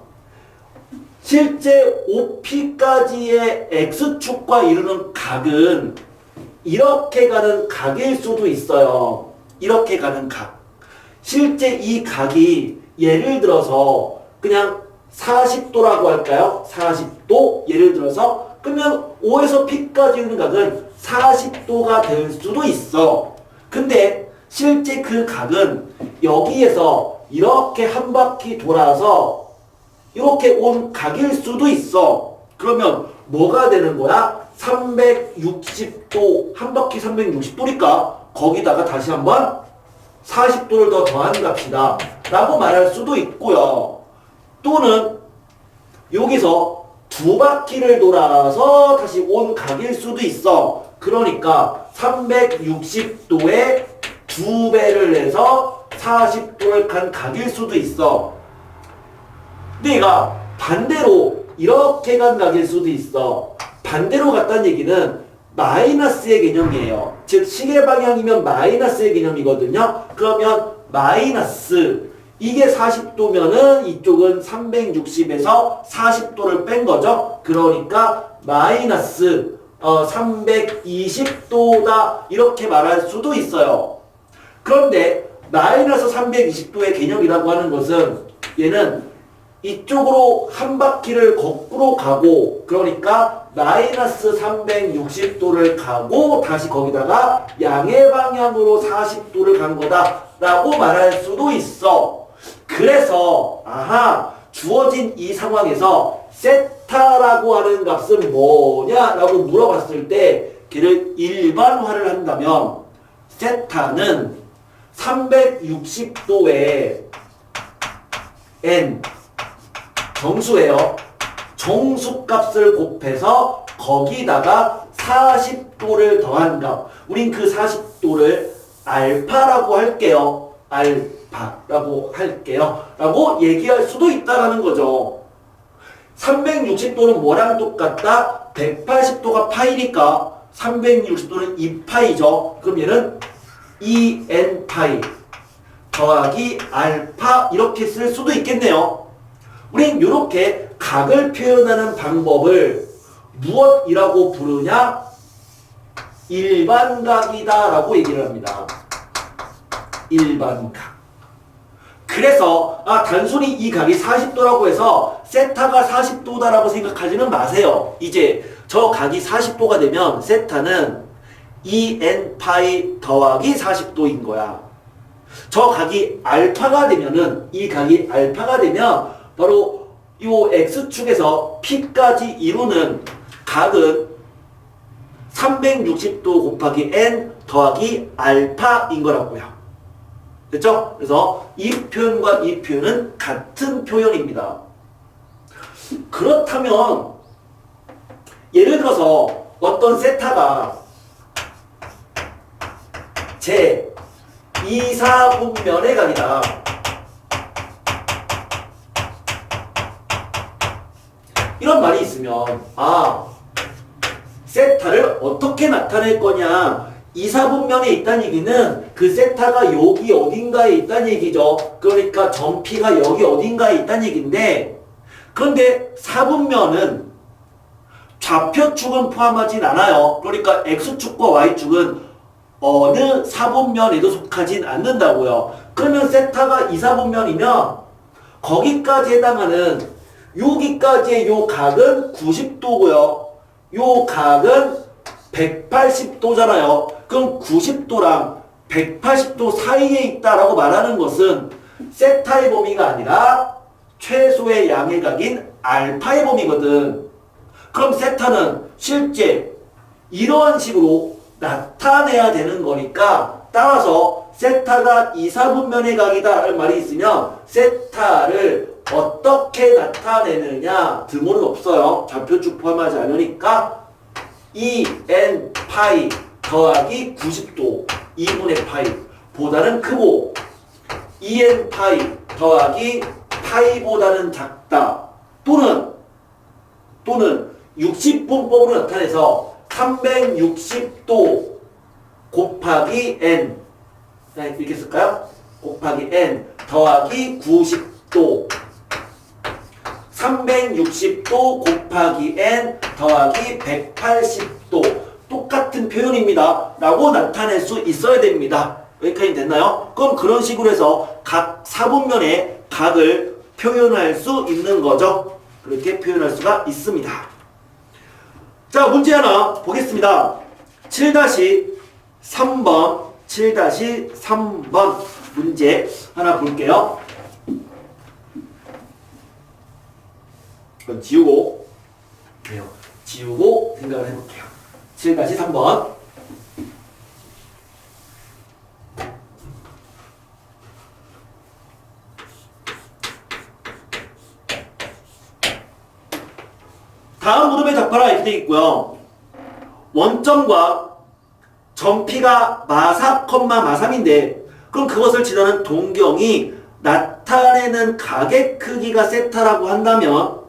실제 OP까지의 X축과 이루는 각은 이렇게 가는 각일 수도 있어요. 이렇게 가는 각. 실제 이 각이 예를 들어서 그냥 40도라고 할까요? 40도 예를 들어서 그러면 O에서 P까지 있는 각은 40도가 될 수도 있어. 근데 실제 그 각은 여기에서 이렇게 한 바퀴 돌아서 이렇게 온 각일 수도 있어. 그러면 뭐가 되는 거야? 360도, 한 바퀴 360도니까 거기다가 다시 한번 40도를 더 더한 값이다 라고 말할 수도 있고요. 또는 여기서 두 바퀴를 돌아서 다시 온 각일 수도 있어. 그러니까 360도에 2배를 해서 40도를 간 각일 수도 있어. 근데 얘가 반대로 이렇게 간 각일 수도 있어. 반대로 갔다는 얘기는 마이너스의 개념이에요. 즉 시계 방향이면 마이너스의 개념이거든요. 그러면 마이너스, 이게 40도면은 이쪽은 360에서 40도를 뺀 거죠. 그러니까 마이너스 320도다 이렇게 말할 수도 있어요. 그런데 마이너스 320도의 개념이라고 하는 것은 얘는 이쪽으로 한 바퀴를 거꾸로 가고, 그러니까 마이너스 360도를 가고 다시 거기다가 양의 방향으로 40도를 간 거다 라고 말할 수도 있어. 그래서 주어진 이 상황에서 세타라고 하는 값은 뭐냐라고 물어봤을 때 걔를 일반화를 한다면 세타는 360도에 n 정수예요. 정수값을 곱해서 거기다가 40도를 더한 값. 우린 그 40도를 알파라고 할게요. 알파라고 할게요. 라고 얘기할 수도 있다라는 거죠. 360도는 뭐랑 똑같다? 180도가 파이니까 360도는 2파이죠. 그럼 얘는 2n 파이 더하기 알파 이렇게 쓸 수도 있겠네요. 우린 이렇게 각을 표현하는 방법을 무엇이라고 부르냐? 일반각이다 라고 얘기를 합니다. 일반각. 그래서 단순히 이 각이 40도라고 해서 세타가 40도다라고 생각하지는 마세요. 이제 저 각이 40도가 되면 세타는 2n 파이 더하기 40도인 거야. 저 각이 알파가 되면은 이 각이 알파가 되면 바로 요 x축에서 p까지 이루는 각은 360도 곱하기 n 더하기 알파인 거라고요. 됐죠? 그래서 이 표현과 이 표현은 같은 표현입니다. 그렇다면 예를 들어서 어떤 세타가 제 2사분면의 각이다. 이런 말이 있으면 세타를 어떻게 나타낼 거냐. 2사분면에 있다는 얘기는 그 세타가 여기 어딘가에 있다는 얘기죠. 그러니까 점피가 여기 어딘가에 있다는 얘기인데, 그런데 사분면은 좌표축은 포함하진 않아요. 그러니까 x축과 y축은 어느 사분면에도 속하진 않는다고요. 그러면 세타가 2사분면이면 거기까지 해당하는 여기까지의 요 각은 90도고요. 요 각은 180도잖아요. 그럼 90도랑 180도 사이에 있다라고 말하는 것은 세타의 범위가 아니라 최소의 양의 각인 알파의 범위거든. 그럼 세타는 실제 이러한 식으로 나타내야 되는 거니까, 따라서 세타가 2사분면의 각이다 라는 말이 있으면 세타를 어떻게 나타내느냐 등호는 없어요. 좌표축 포함하지 않으니까 2n 파이 더하기 90도 2분의 파이 보다는 크고 2n 파이 더하기 파이보다는 작다. 또는 60분법으로 나타내서 360도 곱하기 n 이렇게 쓸까요? 곱하기 n 더하기 90도 360도 곱하기 n 더하기 180도 똑같은 표현입니다 라고 나타낼 수 있어야 됩니다. 여기까지 됐나요? 그럼 그런 식으로 해서 각 사분면의 각을 표현할 수 있는 거죠. 그렇게 표현할 수가 있습니다. 자, 문제 하나 보겠습니다. 7-3번 7-3번 문제 하나 볼게요. 이건 지우고 생각을 해볼게요. 7-3번 다음 무릎에 답하라 이렇게 되어 있고요. 원점과 점피가 마사, 마삼인데 그럼 그것을 지나는 동경이 나타내는 각의 크기가 세타라고 한다면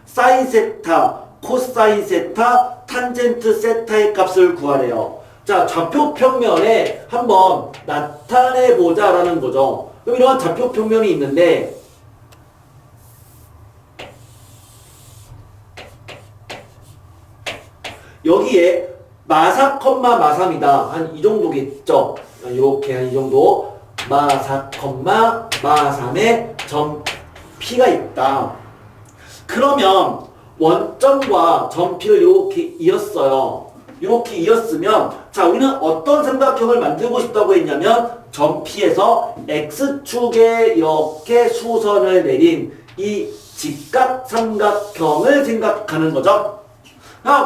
사인 세타, 코사인 세타, 탄젠트 세타의 값을 구하래요. 자, 좌표 평면에 한번 나타내보자 라는 거죠. 그럼 이러한 좌표 평면이 있는데 여기에 마사, 마삼이다. 한 이 정도겠죠. 이렇게 한 이 정도. 마사, 마삼에 점 P가 있다. 그러면 원점과 점 P를 이렇게 이었어요. 이렇게 이었으면 자, 우리는 어떤 삼각형을 만들고 싶다고 했냐면 점 P에서 X축에 이렇게 수선을 내린 이 직각 삼각형을 생각하는 거죠.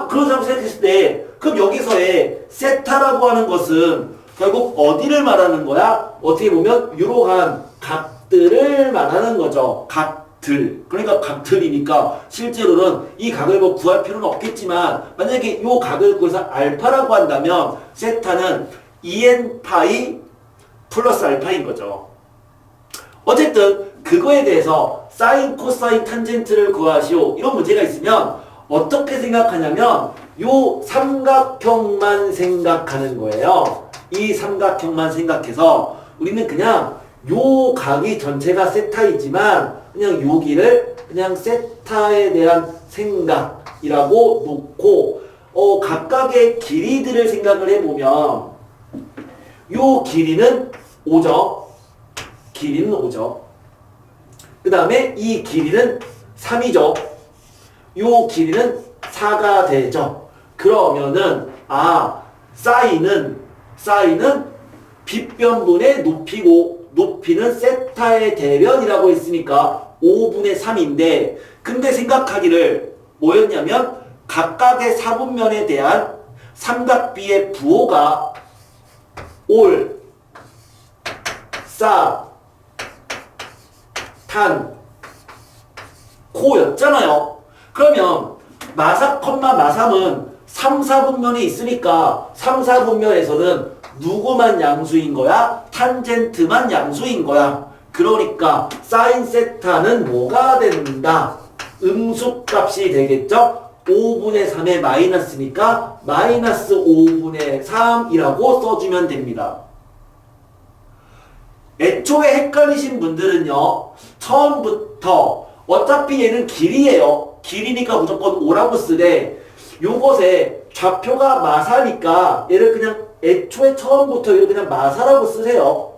그런 사람 생각했을 때 그럼 여기서의 세타라고 하는 것은 결국 어디를 말하는 거야? 어떻게 보면 이러한 각들을 말하는 거죠. 각들. 그러니까 각들이니까 실제로는 이 각을 뭐 구할 필요는 없겠지만 만약에 이 각을 구해서 알파라고 한다면 세타는 2n 파이 플러스 알파인 거죠. 어쨌든 그거에 대해서 사인, 코사인, 탄젠트를 구하시오. 이런 문제가 있으면 어떻게 생각하냐면 요 삼각형만 생각하는 거예요. 이 삼각형만 생각해서 우리는 그냥 요 각이 전체가 세타이지만 그냥 여기를 그냥 세타에 대한 생각이라고 놓고 각각의 길이들을 생각을 해보면 요 길이는 5죠. 길이는 5죠. 그 다음에 이 길이는 3이죠. 요 길이는 4가 되죠. 그러면은 사인은 빗변분의 높이고 높이는 세타의 대변이라고 했으니까 5분의 3인데 근데 생각하기를 뭐였냐면 각각의 사분면에 대한 삼각비의 부호가 올, 싸, 탄, 코였잖아요. 그러면 마사, 마삼은 3, 4분면이 있으니까 3, 4분면에서는 누구만 양수인 거야? 탄젠트만 양수인 거야. 그러니까 사인 세타는 뭐가 된다? 음수값이 되겠죠? 5분의 3의 마이너스니까 마이너스 5분의 3이라고 써주면 됩니다. 애초에 헷갈리신 분들은요. 처음부터 어차피 얘는 길이에요. 길이니까 무조건 5라고 쓰되 요것에 좌표가 마사니까 얘를 그냥 애초에 처음부터 이거 그냥 마사라고 쓰세요.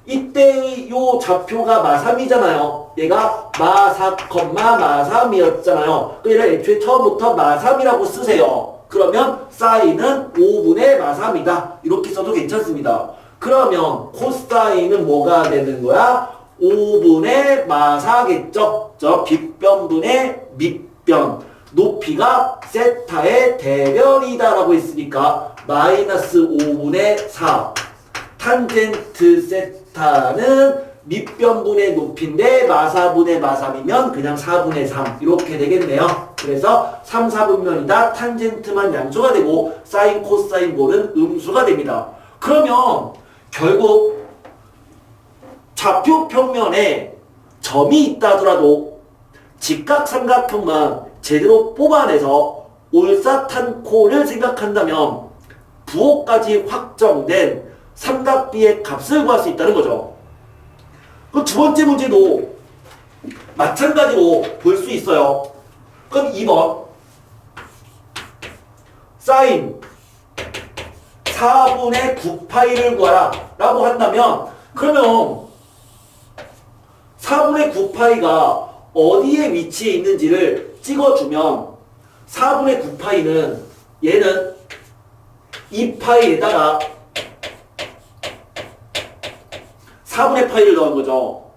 이때 요 좌표가 마삼이잖아요. 얘가 마사, 마삼이었잖아요. 얘를 애초에 처음부터 마삼이라고 쓰세요. 그러면 사인은 5분의 마삼이다. 이렇게 써도 괜찮습니다. 그러면 코사인은 뭐가 되는 거야? 5분의 마사겠죠? 저 빗변분의 밑변. 높이가 세타의 대변이다라고 했으니까 마이너스 5분의 4. 탄젠트 세타는 밑변분의 높이인데 마사분의 마삼이면 그냥 4분의 3 이렇게 되겠네요. 그래서 3, 4분면이다. 탄젠트만 양수가 되고 사인, 코사인, 볼은 음수가 됩니다. 그러면 결국 좌표 평면에 점이 있다 하더라도 직각삼각형만 제대로 뽑아내서 올사탄코를 생각한다면 부호까지 확정된 삼각비의 값을 구할 수 있다는 거죠. 그럼 두 번째 문제도 마찬가지로 볼 수 있어요. 그럼 2번 사인 4분의 9파이를 구하라 라고 한다면 그러면 4분의 9파이가 어디에 위치해 있는지를 찍어주면 4분의 9파이는 얘는 2파이에다가 4분의 파이를 넣은 거죠.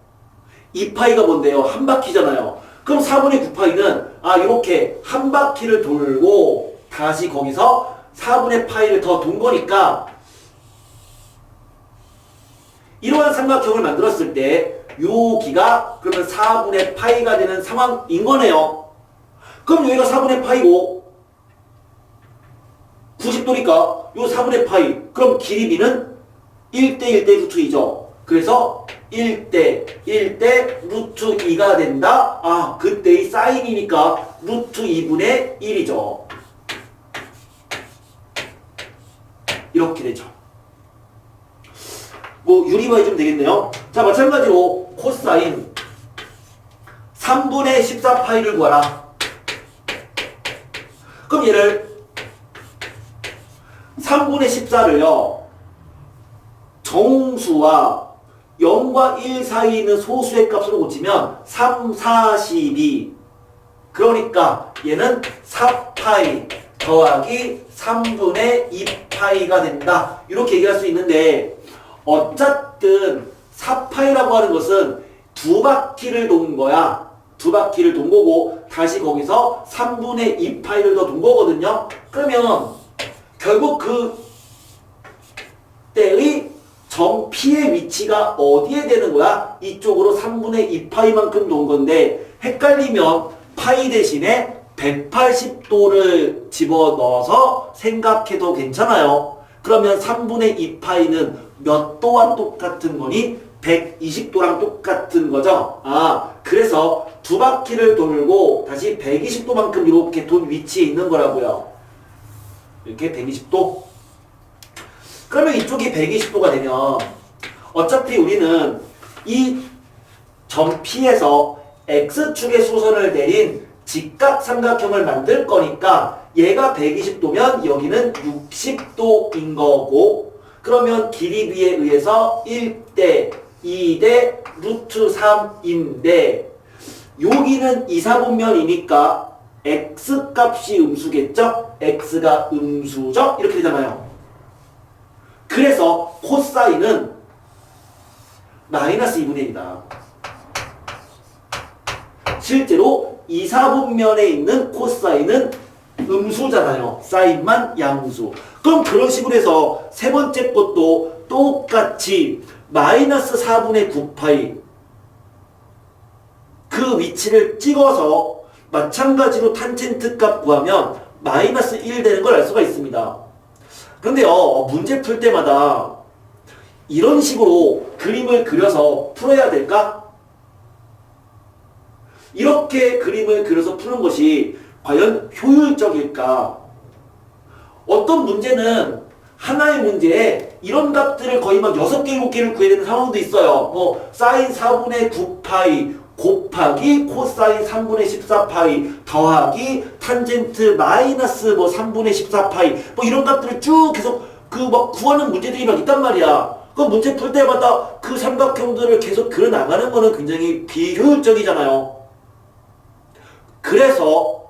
2파이가 뭔데요? 한 바퀴잖아요. 그럼 4분의 9파이는 이렇게 한 바퀴를 돌고 다시 거기서 4분의 파이를 더 돈 거니까 이러한 삼각형을 만들었을 때 여기가 그러면 4분의 파이가 되는 상황인 거네요. 그럼 여기가 4분의 파이고 90도니까 요 4분의 파이 그럼 길이비는 1대 1대 루트 2죠. 그래서 1대 1대 루트 2가 된다. 그때의 사인이니까 루트 2분의 1이죠. 이렇게 되죠. 뭐 유리화해 주면 되겠네요. 자, 마찬가지로 코사인 3분의 14파이를 구하라. 그럼 얘를 3분의 14를요 정수와 0과 1 사이에 있는 소수의 값으로 고치면 3, 4, 12 그러니까 얘는 4파이 더하기 3분의 2파이가 된다. 이렇게 얘기할 수 있는데 어쨌든 4파이라고 하는 것은 두 바퀴를 돈 거야. 두 바퀴를 돈 거고 다시 거기서 3분의 2파이를 더 돈 거거든요. 그러면 결국 그 이때의 점 P의 위치가 어디에 되는 거야? 이쪽으로 3분의 2파이만큼 놓은 건데 헷갈리면 파이 대신에 180도를 집어넣어서 생각해도 괜찮아요. 그러면 3분의 2파이는 몇 도와 똑같은 거니? 120도랑 똑같은 거죠. 그래서 두 바퀴를 돌고 다시 120도만큼 이렇게 돈 위치에 있는 거라고요. 이렇게 120도. 그러면 이쪽이 120도가 되면 어차피 우리는 이 점 P에서 X축의 수선을 내린 직각삼각형을 만들 거니까 얘가 120도면 여기는 60도인 거고, 그러면 길이비에 의해서 1대 2대 루트 3인데 여기는 이사분면이니까 X값이 음수겠죠? X가 음수죠? 이렇게 되잖아요. 그래서 코사인은 마이너스 2분의 1이다. 실제로 이사분면에 있는 코사인은 음수잖아요. 사인만 양수. 그럼 그런 식으로 해서 세 번째 것도 똑같이 마이너스 4분의 9파이 그 위치를 찍어서 마찬가지로 탄젠트 값 구하면 마이너스 1 되는 걸 알 수가 있습니다. 그런데요, 문제 풀 때마다 이런 식으로 그림을 그려서 풀어야 될까? 이렇게 그림을 그려서 푸는 것이 과연 효율적일까? 어떤 문제는 하나의 문제에 이런 값들을 거의 막 6개, 7개를 구해야 되는 상황도 있어요. 사인 4분의 9파이 곱하기 코사인 3분의 14파이 더하기 탄젠트 마이너스 3분의 14파이 이런 값들을 쭉 계속 막 구하는 문제들이 막 있단 말이야. 그 문제 풀 때마다 그 삼각형들을 계속 그려 나가는 거는 굉장히 비효율적이잖아요. 그래서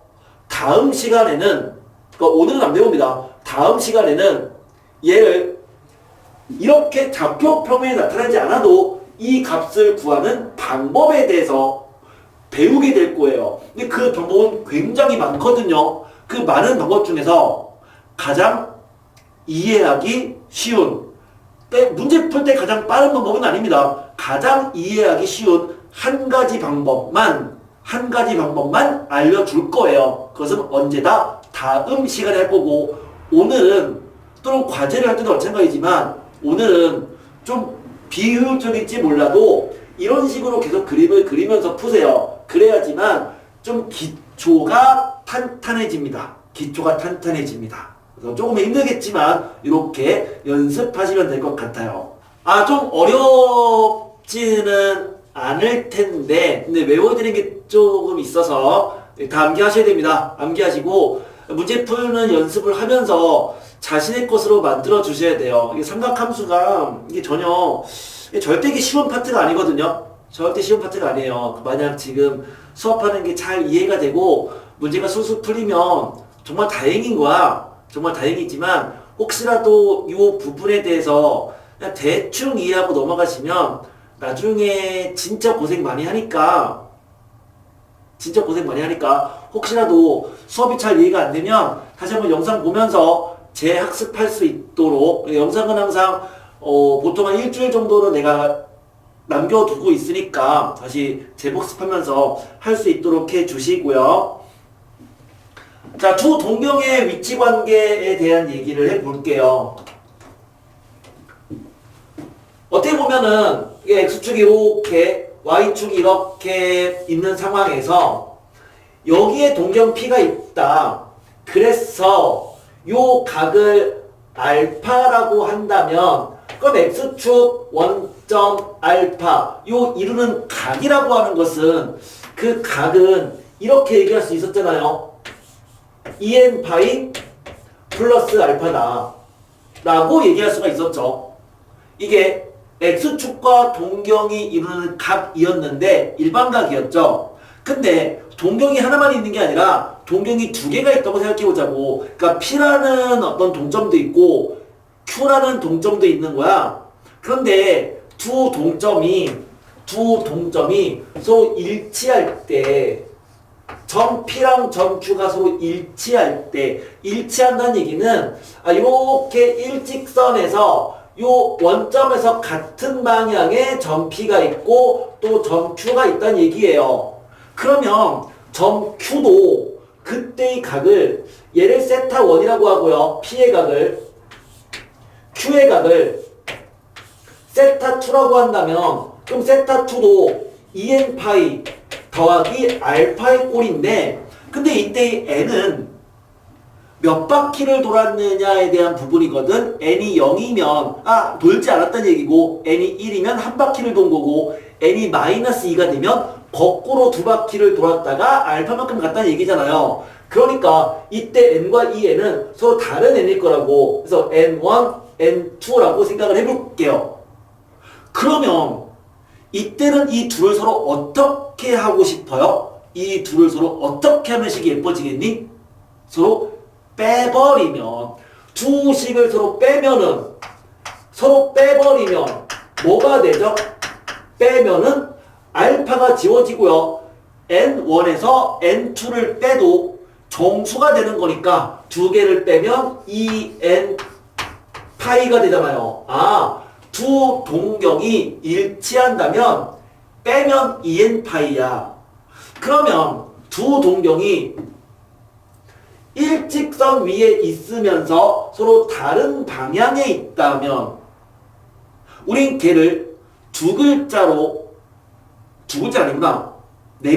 다음 시간에는, 오늘은 안 배웁니다. 다음 시간에는 얘를 이렇게 좌표평면에 나타나지 않아도 이 값을 구하는 방법에 대해서 배우게 될 거예요. 근데 그 방법은 굉장히 많거든요. 그 많은 방법 중에서 가장 이해하기 쉬운, 문제 풀 때 가장 빠른 방법은 아닙니다. 가장 이해하기 쉬운 한 가지 방법만 알려줄 거예요. 그것은 언제다 다음 시간에 할 거고, 오늘은 또는 과제를 할 때도 마찬가지지만 오늘은 좀 비효율적일지 몰라도 이런 식으로 계속 그림을 그리면서 푸세요. 그래야지만 좀 기초가 탄탄해집니다. 그래서 조금 힘들겠지만 이렇게 연습하시면 될 것 같아요. 좀 어렵지는 않을 텐데, 근데 외워드리는 게 조금 있어서 다 암기하셔야 됩니다. 암기하시고 문제 푸는 연습을 하면서 자신의 것으로 만들어 주셔야 돼요. 이게 삼각함수가 이게 절대 쉬운 파트가 아니거든요. 절대 쉬운 파트가 아니에요. 만약 지금 수업하는 게 잘 이해가 되고 문제가 술술 풀리면 정말 다행인 거야. 정말 다행이지만 혹시라도 이 부분에 대해서 그냥 대충 이해하고 넘어가시면 나중에 진짜 고생 많이 하니까 혹시라도 수업이 잘 이해가 안 되면 다시 한번 영상 보면서 재학습할 수 있도록, 영상은 항상 보통 한 일주일 정도는 내가 남겨두고 있으니까 다시 재복습하면서 할 수 있도록 해주시고요. 자, 두 동경의 위치 관계에 대한 얘기를 해볼게요. 어떻게 보면은 X축이 이렇게 Y축이 이렇게 있는 상황에서 여기에 동경 P가 있다. 그래서 요 각을 알파라고 한다면 그럼 X축 원점 알파 요 이루는 각이라고 하는 것은 그 각은 이렇게 얘기할 수 있었잖아요. 2n 파이 플러스 알파다 라고 얘기할 수가 있었죠. 이게 X축과 동경이 이루는 각이었는데 일반각이었죠. 근데 동경이 하나만 있는 게 아니라 동경이 두 개가 있다고 생각해 보자고. 그러니까 P라는 어떤 동점도 있고 Q라는 동점도 있는 거야. 그런데 두 동점이 서로 일치할 때, 점 P랑 점 Q가 서로 일치한다는 얘기는 이렇게 일직선에서 요 원점에서 같은 방향에 점 P가 있고 또 점 Q가 있다는 얘기예요. 그러면 점 Q도 그때의 각을 얘를 세타 1이라고 하고요. P의 각을 Q의 각을 세타 2라고 한다면 그럼 세타 2도 2n 파이 더하기 알파의 꼴인데 근데 이때 n은 몇 바퀴를 돌았느냐에 대한 부분이거든. n이 0이면 돌지 않았다는 얘기고 n이 1이면 한 바퀴를 돈 거고 n이 마이너스 2가 되면 거꾸로 두 바퀴를 돌았다가 알파만큼 갔다는 얘기잖아요. 그러니까 이때 n과 이 n은 서로 다른 n일 거라고. 그래서 n1, n2라고 생각을 해볼게요. 그러면 이때는 이 둘을 서로 어떻게 하고 싶어요? 이 둘을 서로 어떻게 하면 식이 예뻐지겠니? 서로 빼버리면 두 식을 서로 빼버리면 뭐가 되죠? 빼면은 알파가 지워지고요. n1에서 n2를 빼도 정수가 되는 거니까 두 개를 빼면 2n 파이가 되잖아요. 두 동경이 일치한다면 빼면 2n 파이야. 그러면 두 동경이 일직선 위에 있으면서 서로 다른 방향에 있다면 우린 걔를 두 글자 아니구나. 네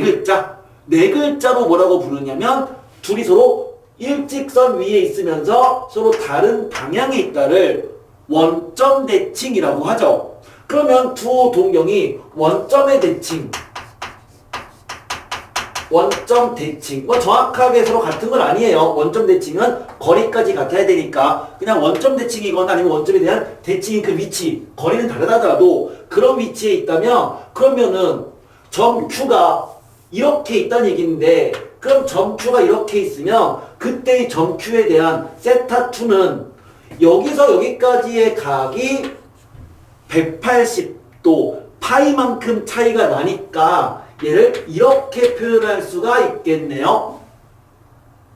글자로 뭐라고 부르냐면 둘이 서로 일직선 위에 있으면서 서로 다른 방향에 있다를 원점 대칭이라고 하죠. 그러면 두 동경이 원점 대칭. 정확하게 서로 같은 건 아니에요. 원점 대칭은 거리까지 같아야 되니까 그냥 원점 대칭이거나 아니면 원점에 대한 대칭인 그 위치, 거리는 다르다더라도 그런 위치에 있다면 그러면은 점 Q가 이렇게 있다는 얘기인데 그럼 점 Q가 이렇게 있으면 그때의 점 Q에 대한 세타 2는 여기서 여기까지의 각이 180도 파이만큼 차이가 나니까 얘를 이렇게 표현할 수가 있겠네요.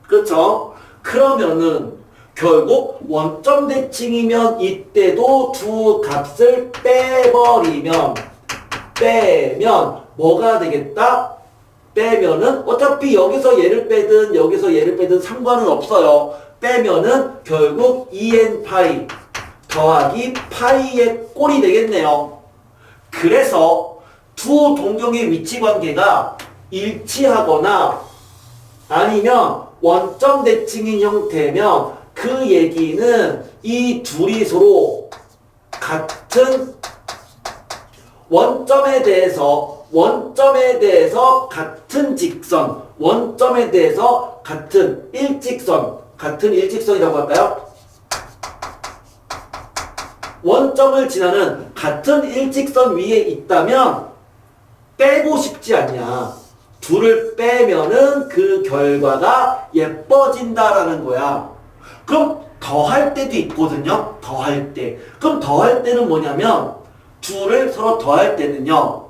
그렇죠? 그러면은 결국 원점 대칭이면 이때도 두 값을 빼면 뭐가 되겠다? 빼면은 어차피 여기서 얘를 빼든 여기서 얘를 빼든 상관은 없어요. 빼면은 결국 2n 파이 더하기 파이의 꼴이 되겠네요. 그래서 두 동경의 위치 관계가 일치하거나 아니면 원점 대칭인 형태면 그 얘기는 이 둘이 서로 같은 원점에 대해서 같은 직선, 원점에 대해서 같은 일직선이라고 할까요? 원점을 지나는 같은 일직선 위에 있다면 빼고 싶지 않냐. 둘을 빼면은 그 결과가 예뻐진다라는 거야. 그럼 더할 때도 있거든요. 더할 때. 그럼 더할 때는 뭐냐면 둘을 서로 더할 때는요.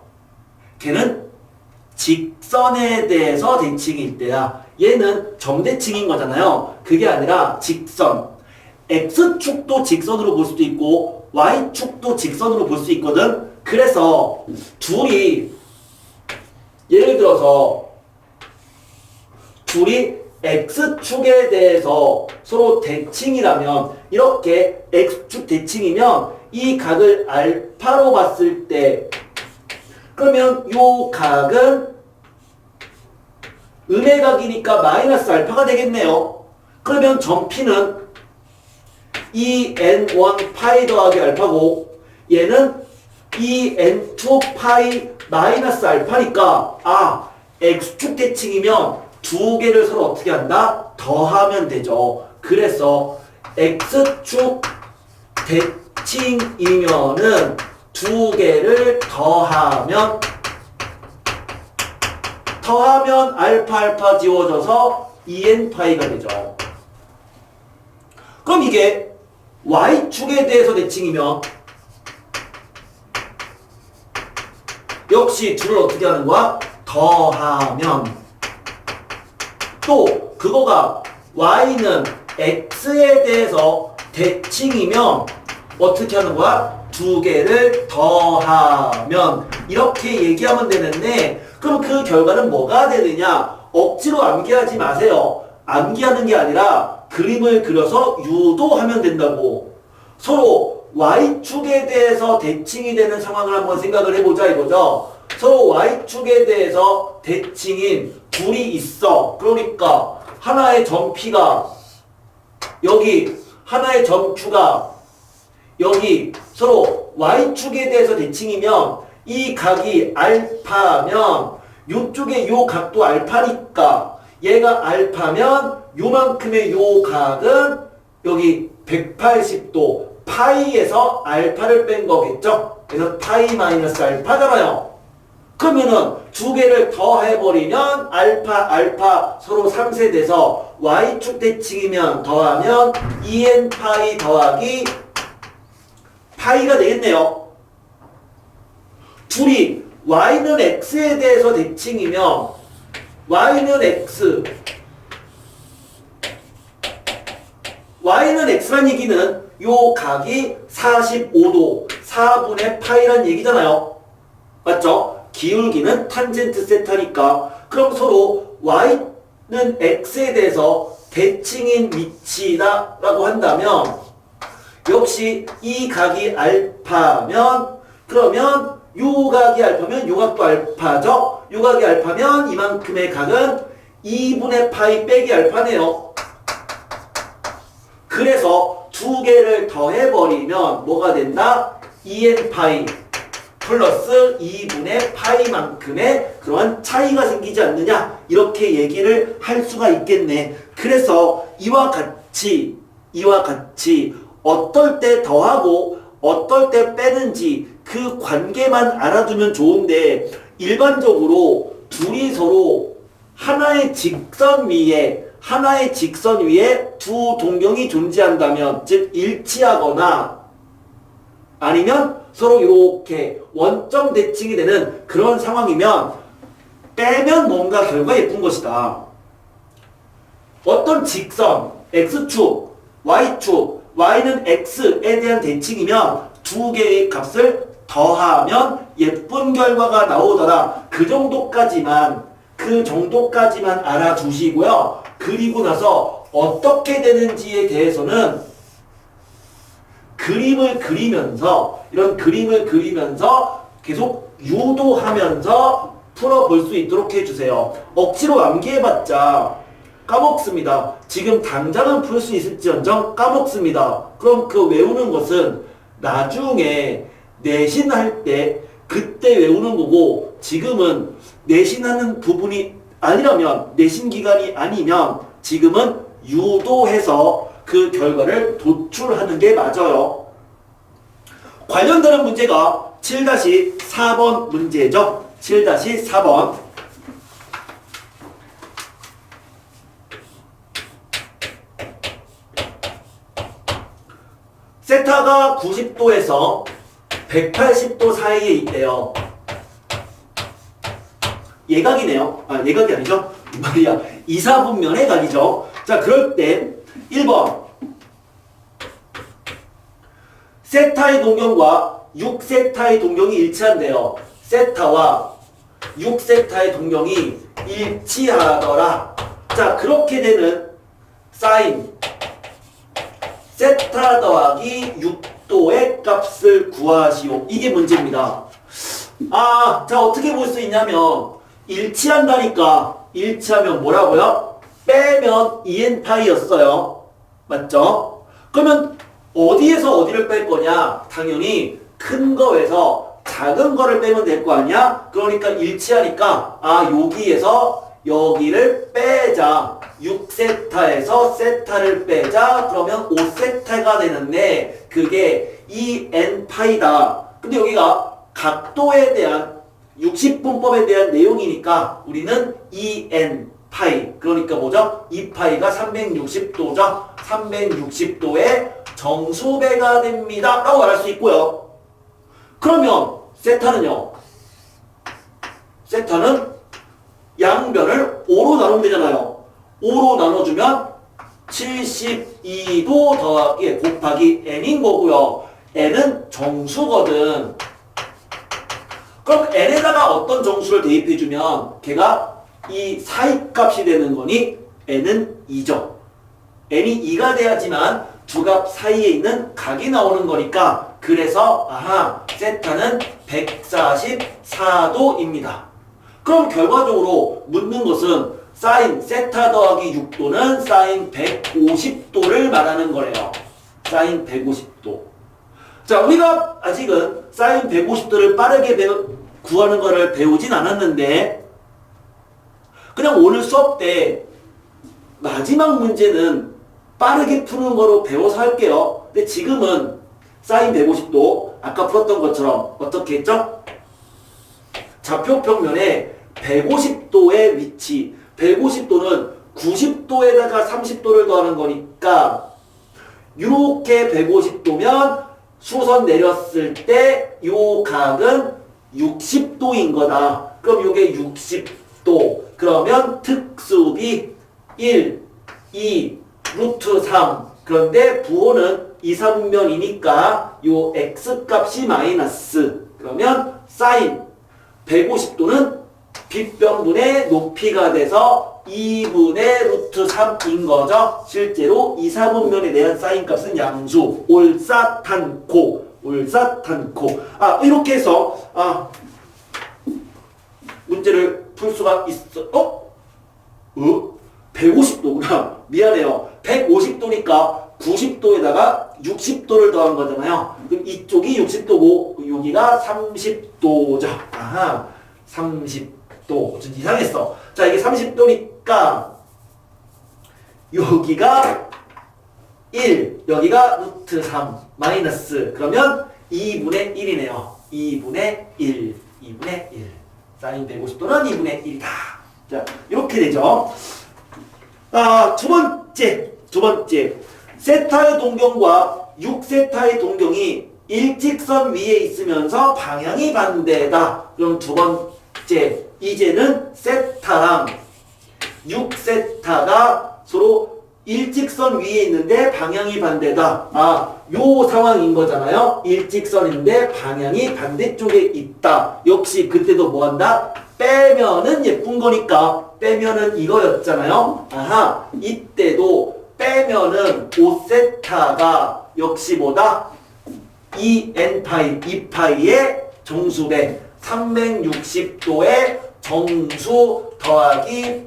걔는 직선에 대해서 대칭일 때야. 얘는 점대칭인 거잖아요. 그게 아니라 직선. X축도 직선으로 볼 수도 있고 Y축도 직선으로 볼 수 있거든. 그래서 둘이 예를 들어서 둘이 X축에 대해서 서로 대칭이라면 이렇게 X축 대칭이면 이 각을 알파로 봤을 때 그러면 요 각은 음의 각이니까 마이너스 알파가 되겠네요. 그러면 점 P는 2n1 파이 더하기 알파고 얘는 2n2 파이 마이너스 알파니까 X축 대칭이면 두 개를 서로 어떻게 한다? 더하면 되죠. 그래서 X축 대칭이면은 두 개를 더하면 알파 지워져서 2n 파이가 되죠. 그럼 이게 Y축에 대해서 대칭이면 역시 둘을 어떻게 하는 거야? 더하면 또 그거가 Y는 X에 대해서 대칭이면 어떻게 하는 거야? 두 개를 더하면 이렇게 얘기하면 되는데 그럼 그 결과는 뭐가 되느냐? 억지로 암기하지 마세요. 암기하는 게 아니라 그림을 그려서 유도하면 된다고. 서로 Y축에 대해서 대칭이 되는 상황을 한번 생각을 해보자 이거죠. 서로 Y축에 대해서 대칭인 둘이 있어. 그러니까 하나의 점 P가 여기, 하나의 점 Q가 여기 서로 Y축에 대해서 대칭이면 이 각이 알파면 요쪽에 요 각도 알파니까 얘가 알파면 요만큼의 요 각은 여기 180도 파이에서 알파를 뺀 거겠죠? 그래서 파이 마이너스 알파잖아요. 그러면은 두 개를 더해버리면 알파 서로 3세돼서 Y축 대칭이면 더하면 2n 파이 더하기 파이가 되겠네요. 둘이 Y는 X에 대해서 대칭이면 Y는 X Y는 X란 얘기는 요 각이 45도 4분의 파이란 얘기잖아요. 맞죠? 기울기는 탄젠트 세타니까 그럼 서로 Y는 X에 대해서 대칭인 위치다 라고 한다면 역시 이 각이 알파면 그러면 요 각이 알파면 요 각도 알파죠? 요 각이 알파면 이만큼의 각은 2분의 파이 빼기 알파네요. 그래서 두 개를 더해버리면 뭐가 된다? 2n 파이 플러스 2분의 파이만큼의 그러한 차이가 생기지 않느냐 이렇게 얘기를 할 수가 있겠네. 그래서 이와 같이 어떨 때 더하고 어떨 때 빼는지 그 관계만 알아두면 좋은데 일반적으로 둘이 서로 하나의 직선 위에 두 동경이 존재한다면 즉 일치하거나 아니면 서로 이렇게 원점 대칭이 되는 그런 상황이면 빼면 뭔가 결과 예쁜 것이다. 어떤 직선 X축, Y축, Y는 X에 대한 대칭이면 두 개의 값을 더하면 예쁜 결과가 나오더라. 그 정도까지만 알아두시고요. 그리고 나서 어떻게 되는지에 대해서는 이런 그림을 그리면서 계속 유도하면서 풀어볼 수 있도록 해주세요. 억지로 암기해봤자 까먹습니다. 지금 당장은 풀 수 있을지언정 까먹습니다. 그럼 그 외우는 것은 나중에 내신할 때 그때 외우는 거고 지금은 내신하는 부분이 아니라면 내신 기간이 아니면 지금은 유도해서 그 결과를 도출하는 게 맞아요. 관련되는 문제가 7-4번 문제죠. 7-4번. 세타가 90도에서 180도 사이에 있대요. 예각이네요. 예각이 아니죠? 말이야. 2, 4분면의 각이죠. 자, 그럴 때 1번 세타의 동경과 6세타의 동경이 일치한대요. 세타와 6세타의 동경이 일치하더라. 자, 그렇게 되는 사인 세타 더하기 6도의 값을 구하시오. 이게 문제입니다. 자, 어떻게 볼 수 있냐면 일치한다니까 일치하면 뭐라고요? 빼면 2n파이였어요. 맞죠? 그러면 어디에서 어디를 뺄 거냐? 당연히 큰 거에서 작은 거를 빼면 될 거 아니야? 그러니까 일치하니까 여기에서 여기를 빼자. 6세타에서 세타를 빼자. 그러면 5세타가 되는데 그게 2n파이다. 근데 여기가 각도에 대한 60분법에 대한 내용이니까 우리는 2n파이 그러니까 뭐죠? 2파이가 360도죠. 360도의 정수배가 됩니다. 라고 말할 수 있고요. 그러면 세타는요. 세타는 양변을 5로 나누면 되잖아요. 5로 나눠주면 72도 더하기 곱하기 n인 거고요. n은 정수거든. 그럼 n에다가 어떤 정수를 대입해주면 걔가 이 사이값이 되는 거니 n은 2죠. n이 2가 돼야지만 두 값 사이에 있는 각이 나오는 거니까 그래서 아하 세타는 144도입니다. 그럼 결과적으로 묻는 것은 사인 세타 더하기 6도는 사인 150도를 말하는 거래요. 사인 150도. 자, 우리가 아직은 사인 150도를 빠르게 구하는 거를 배우진 않았는데 그냥 오늘 수업 때 마지막 문제는 빠르게 푸는 거로 배워서 할게요. 근데 지금은 사인 150도 아까 풀었던 것처럼 어떻게 했죠? 좌표 평면에 150도의 위치 150도는 90도에다가 30도를 더하는 거니까 이렇게 150도면 수선 내렸을 때 요 각은 60도인 거다. 그럼 요게 60도. 그러면 특수비 1, 2, 루트 3. 그런데 부호는 2, 3분면이니까 요 x값이 마이너스. 그러면 사인 150도는 빗변분의 높이가 돼서 2분의 루트 3인 거죠. 실제로 2, 4분면에 대한 사인 값은 양수. 올사탄코. 올사탄코. 이렇게 해서, 문제를 풀 수가 있어. 150도구나. 미안해요. 150도니까 90도에다가 60도를 더한 거잖아요. 그럼 이쪽이 60도고, 여기가 30도죠. 30도. 좀 이상했어. 자, 이게 30도니까, 여기가 1, 여기가 루트 3, 마이너스. 그러면 2분의 1이네요. 2분의 1. 2분의 1. 사인 150도는 2분의 1이다. 자, 이렇게 되죠. 두 번째. 세타의 동경과 6세타의 동경이 일직선 위에 있으면서 방향이 반대다. 그럼 두 번째. 이제는 세타랑 6세타가 서로 일직선 위에 있는데 방향이 반대다. 요 상황인 거잖아요. 일직선인데 방향이 반대쪽에 있다. 역시 그때도 뭐 한다? 빼면은 예쁜 거니까 빼면은 이거였잖아요. 이때도 빼면은 5세타가 역시 뭐다? 2n파이, 2파이의 정수배 360도의 정수 더하기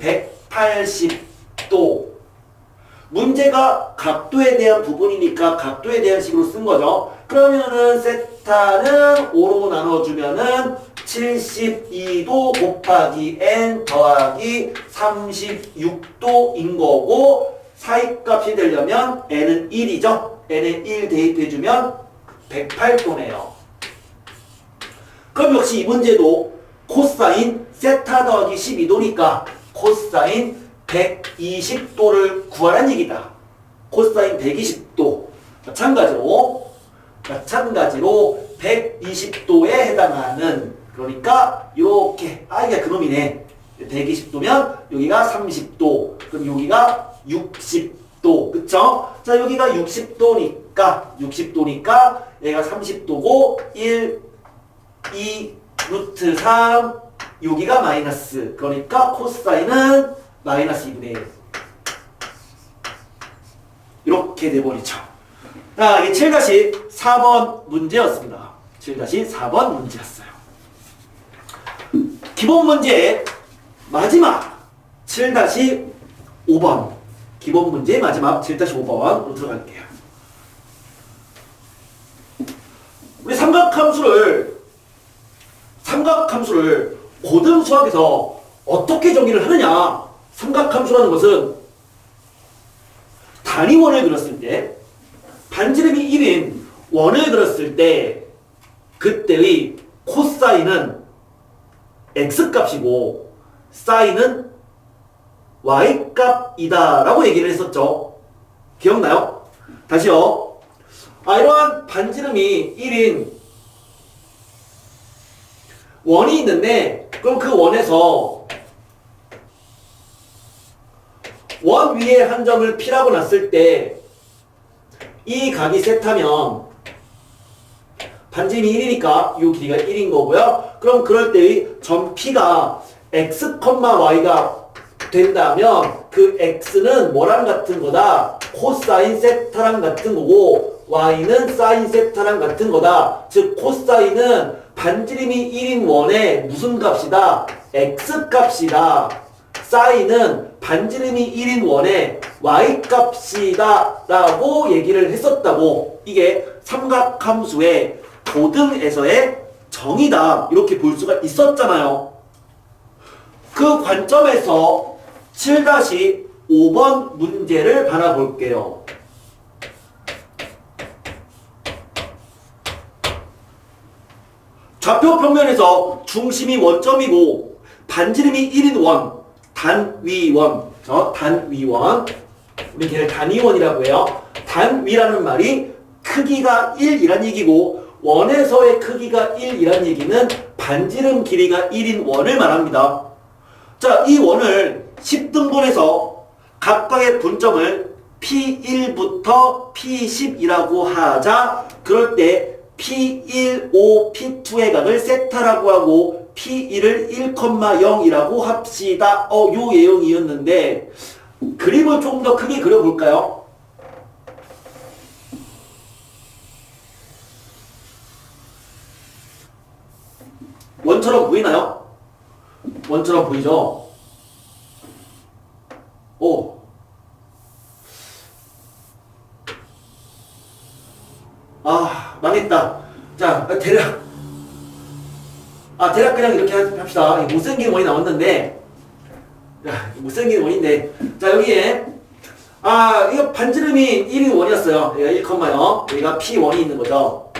180도. 문제가 각도에 대한 부분이니까 각도에 대한 식으로 쓴 거죠. 그러면은 세타는 5로 나눠주면은 72도 곱하기 n 더하기 36도인 거고 사이값이 되려면 n은 1이죠. n에 1 대입해주면 108도네요. 그럼 역시 이 문제도 코사인 세타 더하기 12도니까 코사인 120도를 구하라는 얘기다. 코사인 120도. 마찬가지로 120도에 해당하는, 그러니까 이렇게 이게 그놈이네. 120도면 여기가 30도, 그럼 여기가 60도, 그쵸? 자, 여기가 60도니까 얘가 30도고 1, 2, 루트 3, 여기가 마이너스. 그러니까 코사인은 마이너스 2분의 1. 이렇게 돼버리죠. 자, 이게 7-4번 문제였습니다. 7-4번 문제였어요. 기본 문제 마지막 7-5번. 기본 문제 마지막 7-5번으로 들어갈게요. 우리 삼각함수를 고등 수학에서 어떻게 정의를 하느냐? 삼각함수라는 것은 단위원을 그렸을 때, 반지름이 1인 원을 그렸을 때 그때의 코사인은 x값이고 사인은 y값이다 라고 얘기를 했었죠. 기억나요? 다시요. 이러한 반지름이 1인 원이 있는데, 그럼 그 원에서 원 위에 한 점을 P라고 놨을 때 이 각이 세타면 반지름이 1이니까 이 길이가 1인 거고요. 그럼 그럴 때의 점 P가 x, y가 된다면 그 x는 뭐랑 같은 거다? 코사인 세타랑 같은 거고 y는 사인 세타랑 같은 거다. 즉 코사인은 반지름이 1인 원의 무슨 값이다? x 값이다. 사인은 반지름이 1인 원의 y 값이다 라고 얘기를 했었다고. 이게 삼각함수의 고등에서의 정의다 이렇게 볼 수가 있었잖아요. 그 관점에서 7-5번 문제를 바라볼게요. 좌표 평면에서 중심이 원점이고 반지름이 1인 원, 단위원, 단위원, 우리 걔를 단위원이라고 해요. 단위라는 말이 크기가 1이란 얘기고 원에서의 크기가 1이란 얘기는 반지름 길이가 1인 원을 말합니다. 자, 이 원을 10등분해서 각각의 분점을 P1부터 P10이라고 하자. 그럴 때 P1, 5, P2의 각을 세타라고 하고 P1을 1,0이라고 합시다. 요 예형이었는데 그림을 조금 더 크게 그려볼까요? 원처럼 보이나요? 원처럼 보이죠? 오. 아, 망했다. 자, 대략 그냥 이렇게 합시다. 못생긴 원이 나왔는데, 못생긴 원인데, 자, 여기에, 이거 반지름이 1인 원이었어요. 얘가 1,0. 여기가 P1이 있는 거죠.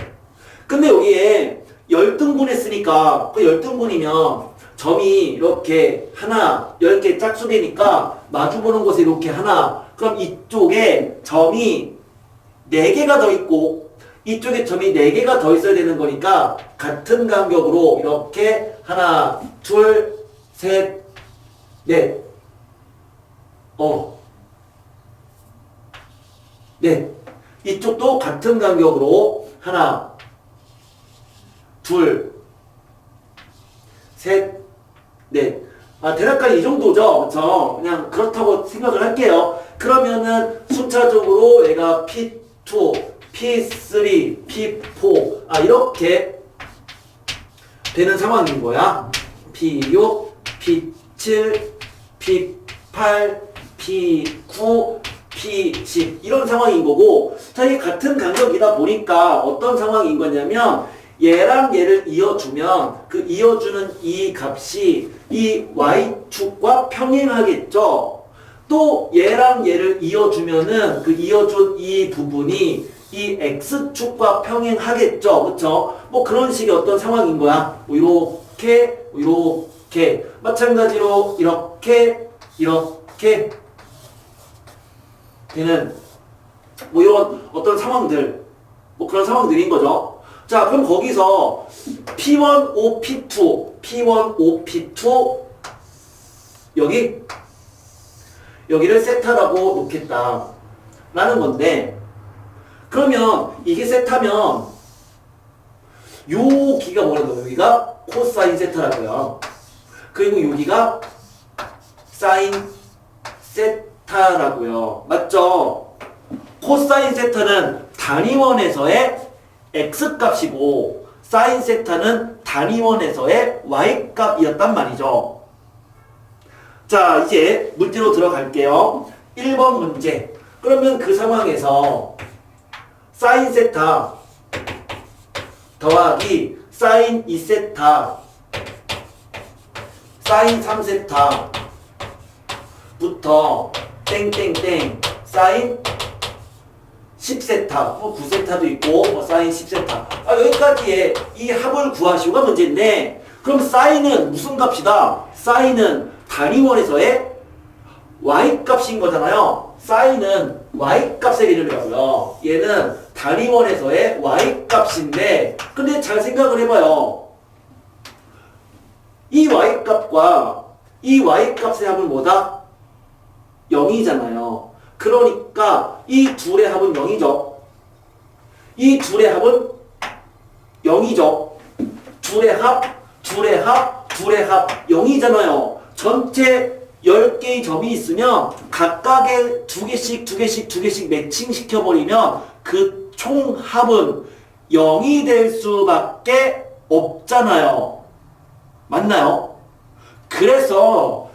근데 여기에 열등분했으니까, 그 열등분이면 점이 이렇게 하나, 10개 짝수되니까 마주보는 곳에 이렇게 하나, 그럼 이쪽에 점이 4개가 더 있고, 이쪽에 점이 4개가 더 있어야 되는 거니까 같은 간격으로 이렇게 하나, 둘, 셋, 넷. 네. 이쪽도 같은 간격으로 하나, 둘, 셋, 넷. 대략간 이 정도죠. 그쵸? 그냥 그렇다고 생각을 할게요. 그러면은 순차적으로 얘가 P2, P3, P4 이렇게 되는 상황인 거야. P6, P7, P8, P9, P10 이런 상황인 거고, 자, 이게 같은 간격이다 보니까 어떤 상황인 거냐면 얘랑 얘를 이어주면 그 이어주는 이 값이 이 y축과 평행하겠죠. 또 얘랑 얘를 이어주면은 그 이어준 이 부분이 이 x축과 평행하겠죠. 그쵸? 뭐 그런 식의 어떤 상황인 거야. 뭐 이렇게 마찬가지로 이렇게 되는 뭐 이런 어떤 상황들, 뭐 그런 상황들인 거죠. 자, 그럼 거기서 P1, 5, P2, P1, 5, P2 여기를 세타라고 놓겠다 라는 건데, 그러면 이게 세타면 여기가 뭐라고요? 여기가 코사인 세타라고요. 그리고 여기가 사인 세타라고요. 맞죠? 코사인 세타는 단위원에서의 x값이고 사인 세타는 단위원에서의 y값이었단 말이죠. 자, 이제 문제로 들어갈게요. 1번 문제. 그러면 그 상황에서 사인 세타 더하기 사인 2세타 사인 3세타부터 땡땡땡 사인 10세타, 뭐 9세타도 있고 뭐 사인 10세타 여기까지의 이 합을 구하시오가 문제인데, 그럼 사인은 무슨 값이다? 사인은 단위원에서의 y값인 거잖아요. 사인은 y값의 개념이라고요. 얘는 단위원에서의 y값인데, 근데 잘 생각을 해봐요. 이 y값과 이 y값의 합은 뭐다? 0이잖아요. 그러니까 이 둘의 합은 0이죠. 이 둘의 합은 0이죠. 둘의 합, 둘의 합, 둘의 합 0이잖아요. 전체 10개의 점이 있으면 각각의 2개씩 2개씩 2개씩 매칭시켜버리면 그 총합은 0이 될 수밖에 없잖아요. 맞나요? 그래서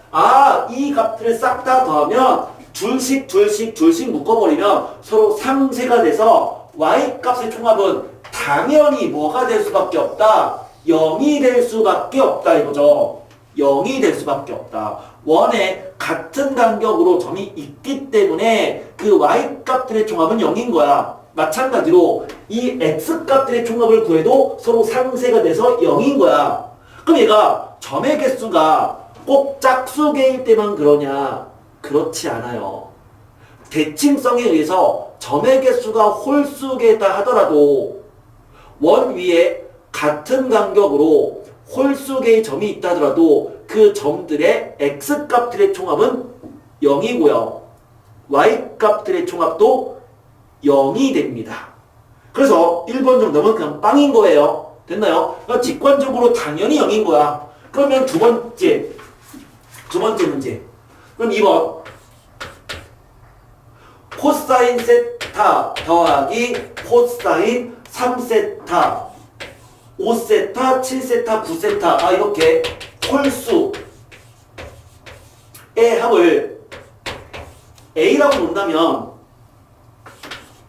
이 값들을 싹 다 더하면 둘씩 둘씩 둘씩 묶어버리면 서로 상쇄가 돼서 y값의 총합은 당연히 뭐가 될 수밖에 없다? 0이 될 수밖에 없다 이거죠. 0이 될 수밖에 없다. 원에 같은 간격으로 점이 있기 때문에 그 y값들의 총합은 0인 거야. 마찬가지로 이 x값들의 총합을 구해도 서로 상쇄가 돼서 0인 거야. 그럼 얘가 점의 개수가 꼭 짝수개일 때만 그러냐? 그렇지 않아요. 대칭성에 의해서 점의 개수가 홀수개다 하더라도 원 위에 같은 간격으로 홀수개의 점이 있다 하더라도 그 점들의 x값들의 총합은 0이고요. y값들의 총합도 0이 됩니다. 그래서 1번 정답은 그냥 빵인 거예요. 됐나요? 그러니까 직관적으로 당연히 0인 거야. 그러면 두 번째 문제. 그럼 2번. 코사인 세타 더하기 코사인 3세타 5세타 7세타 9세타 이렇게 홀수의 합을 A라고 놓는다면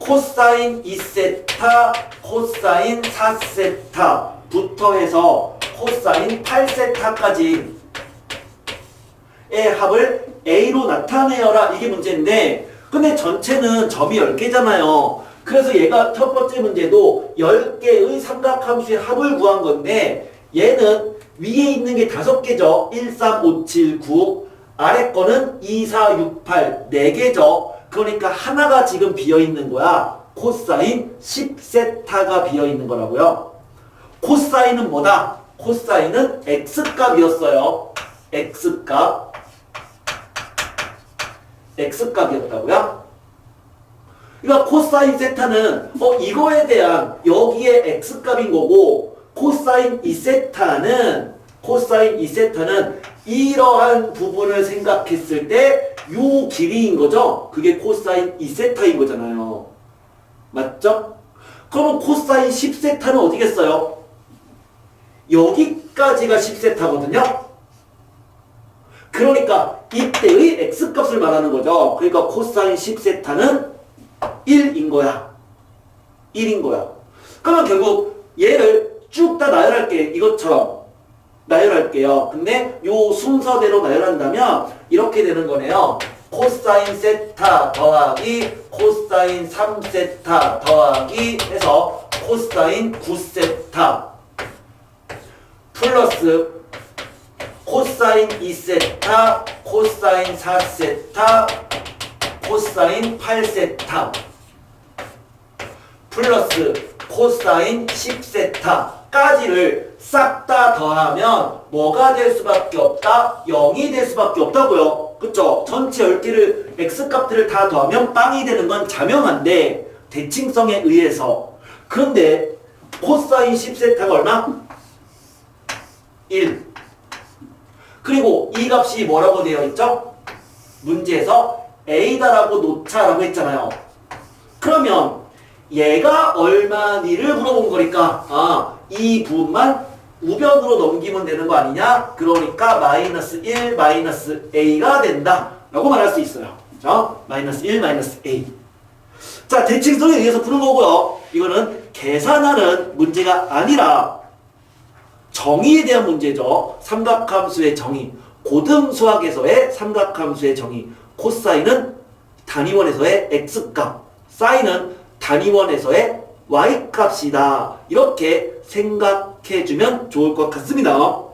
코사인 2세타 코사인 4세타부터 해서 코사인 8세타까지의 합을 A로 나타내어라 이게 문제인데 근데 전체는 점이 10개잖아요. 그래서 얘가 첫 번째 문제도 10개의 삼각함수의 합을 구한 건데 얘는 위에 있는 게 5개죠. 1, 3, 5, 7, 9 아래 거는 2, 4, 6, 8 4개죠. 그러니까 하나가 지금 비어있는 거야. 코사인 10세타가 비어있는 거라고요. 코사인은 뭐다? 코사인은 x값이었어요. x값이었다고요? 그러니까 코사인 세타는 이거에 대한 여기에 x값인 거고 코사인 2세타는 이러한 부분을 생각했을 때 요 길이인 거죠. 그게 코사인 2세타인 거잖아요. 맞죠? 그러면 코사인 10세타는 어디겠어요? 여기까지가 10세타거든요. 그러니까 이때의 x값을 말하는 거죠. 그러니까 코사인 10세타는 1인 거야. 1인 거야. 그러면 결국 얘를 쭉 다 나열할게. 이것처럼 나열할게요. 근데 요 순서대로 나열한다면 이렇게 되는 거네요. 코사인 세타 더하기 코사인 3세타 더하기 해서 코사인 9세타 플러스 코사인 2세타 코사인 4세타 코사인 8세타 플러스 코사인 10세타까지를 싹 다 더하면 뭐가 될 수밖에 없다? 0이 될 수밖에 없다고요. 그쵸? 전체 10개를 x값들을 다 더하면 빵이 되는 건 자명한데 대칭성에 의해서. 그런데 코사인 10세타가 얼마? 1. 그리고 이 값이 뭐라고 되어 있죠? 문제에서 A다라고 놓자라고 했잖아요. 그러면 얘가 얼마니를 물어본 거니까 이 부분만 우변으로 넘기면 되는 거 아니냐? 그러니까 마이너스 1 마이너스 A가 된다 라고 말할 수 있어요. 자, 마이너스 1 마이너스 A. 자, 대칭성에 의해서 푸는 거고요. 이거는 계산하는 문제가 아니라 정의에 대한 문제죠. 삼각함수의 정의. 고등 수학에서의 삼각함수의 정의. 코사인은 단위원에서의 x값, 사인은 단위원에서의 y값이다. 이렇게 생각해주면 좋을 것 같습니다.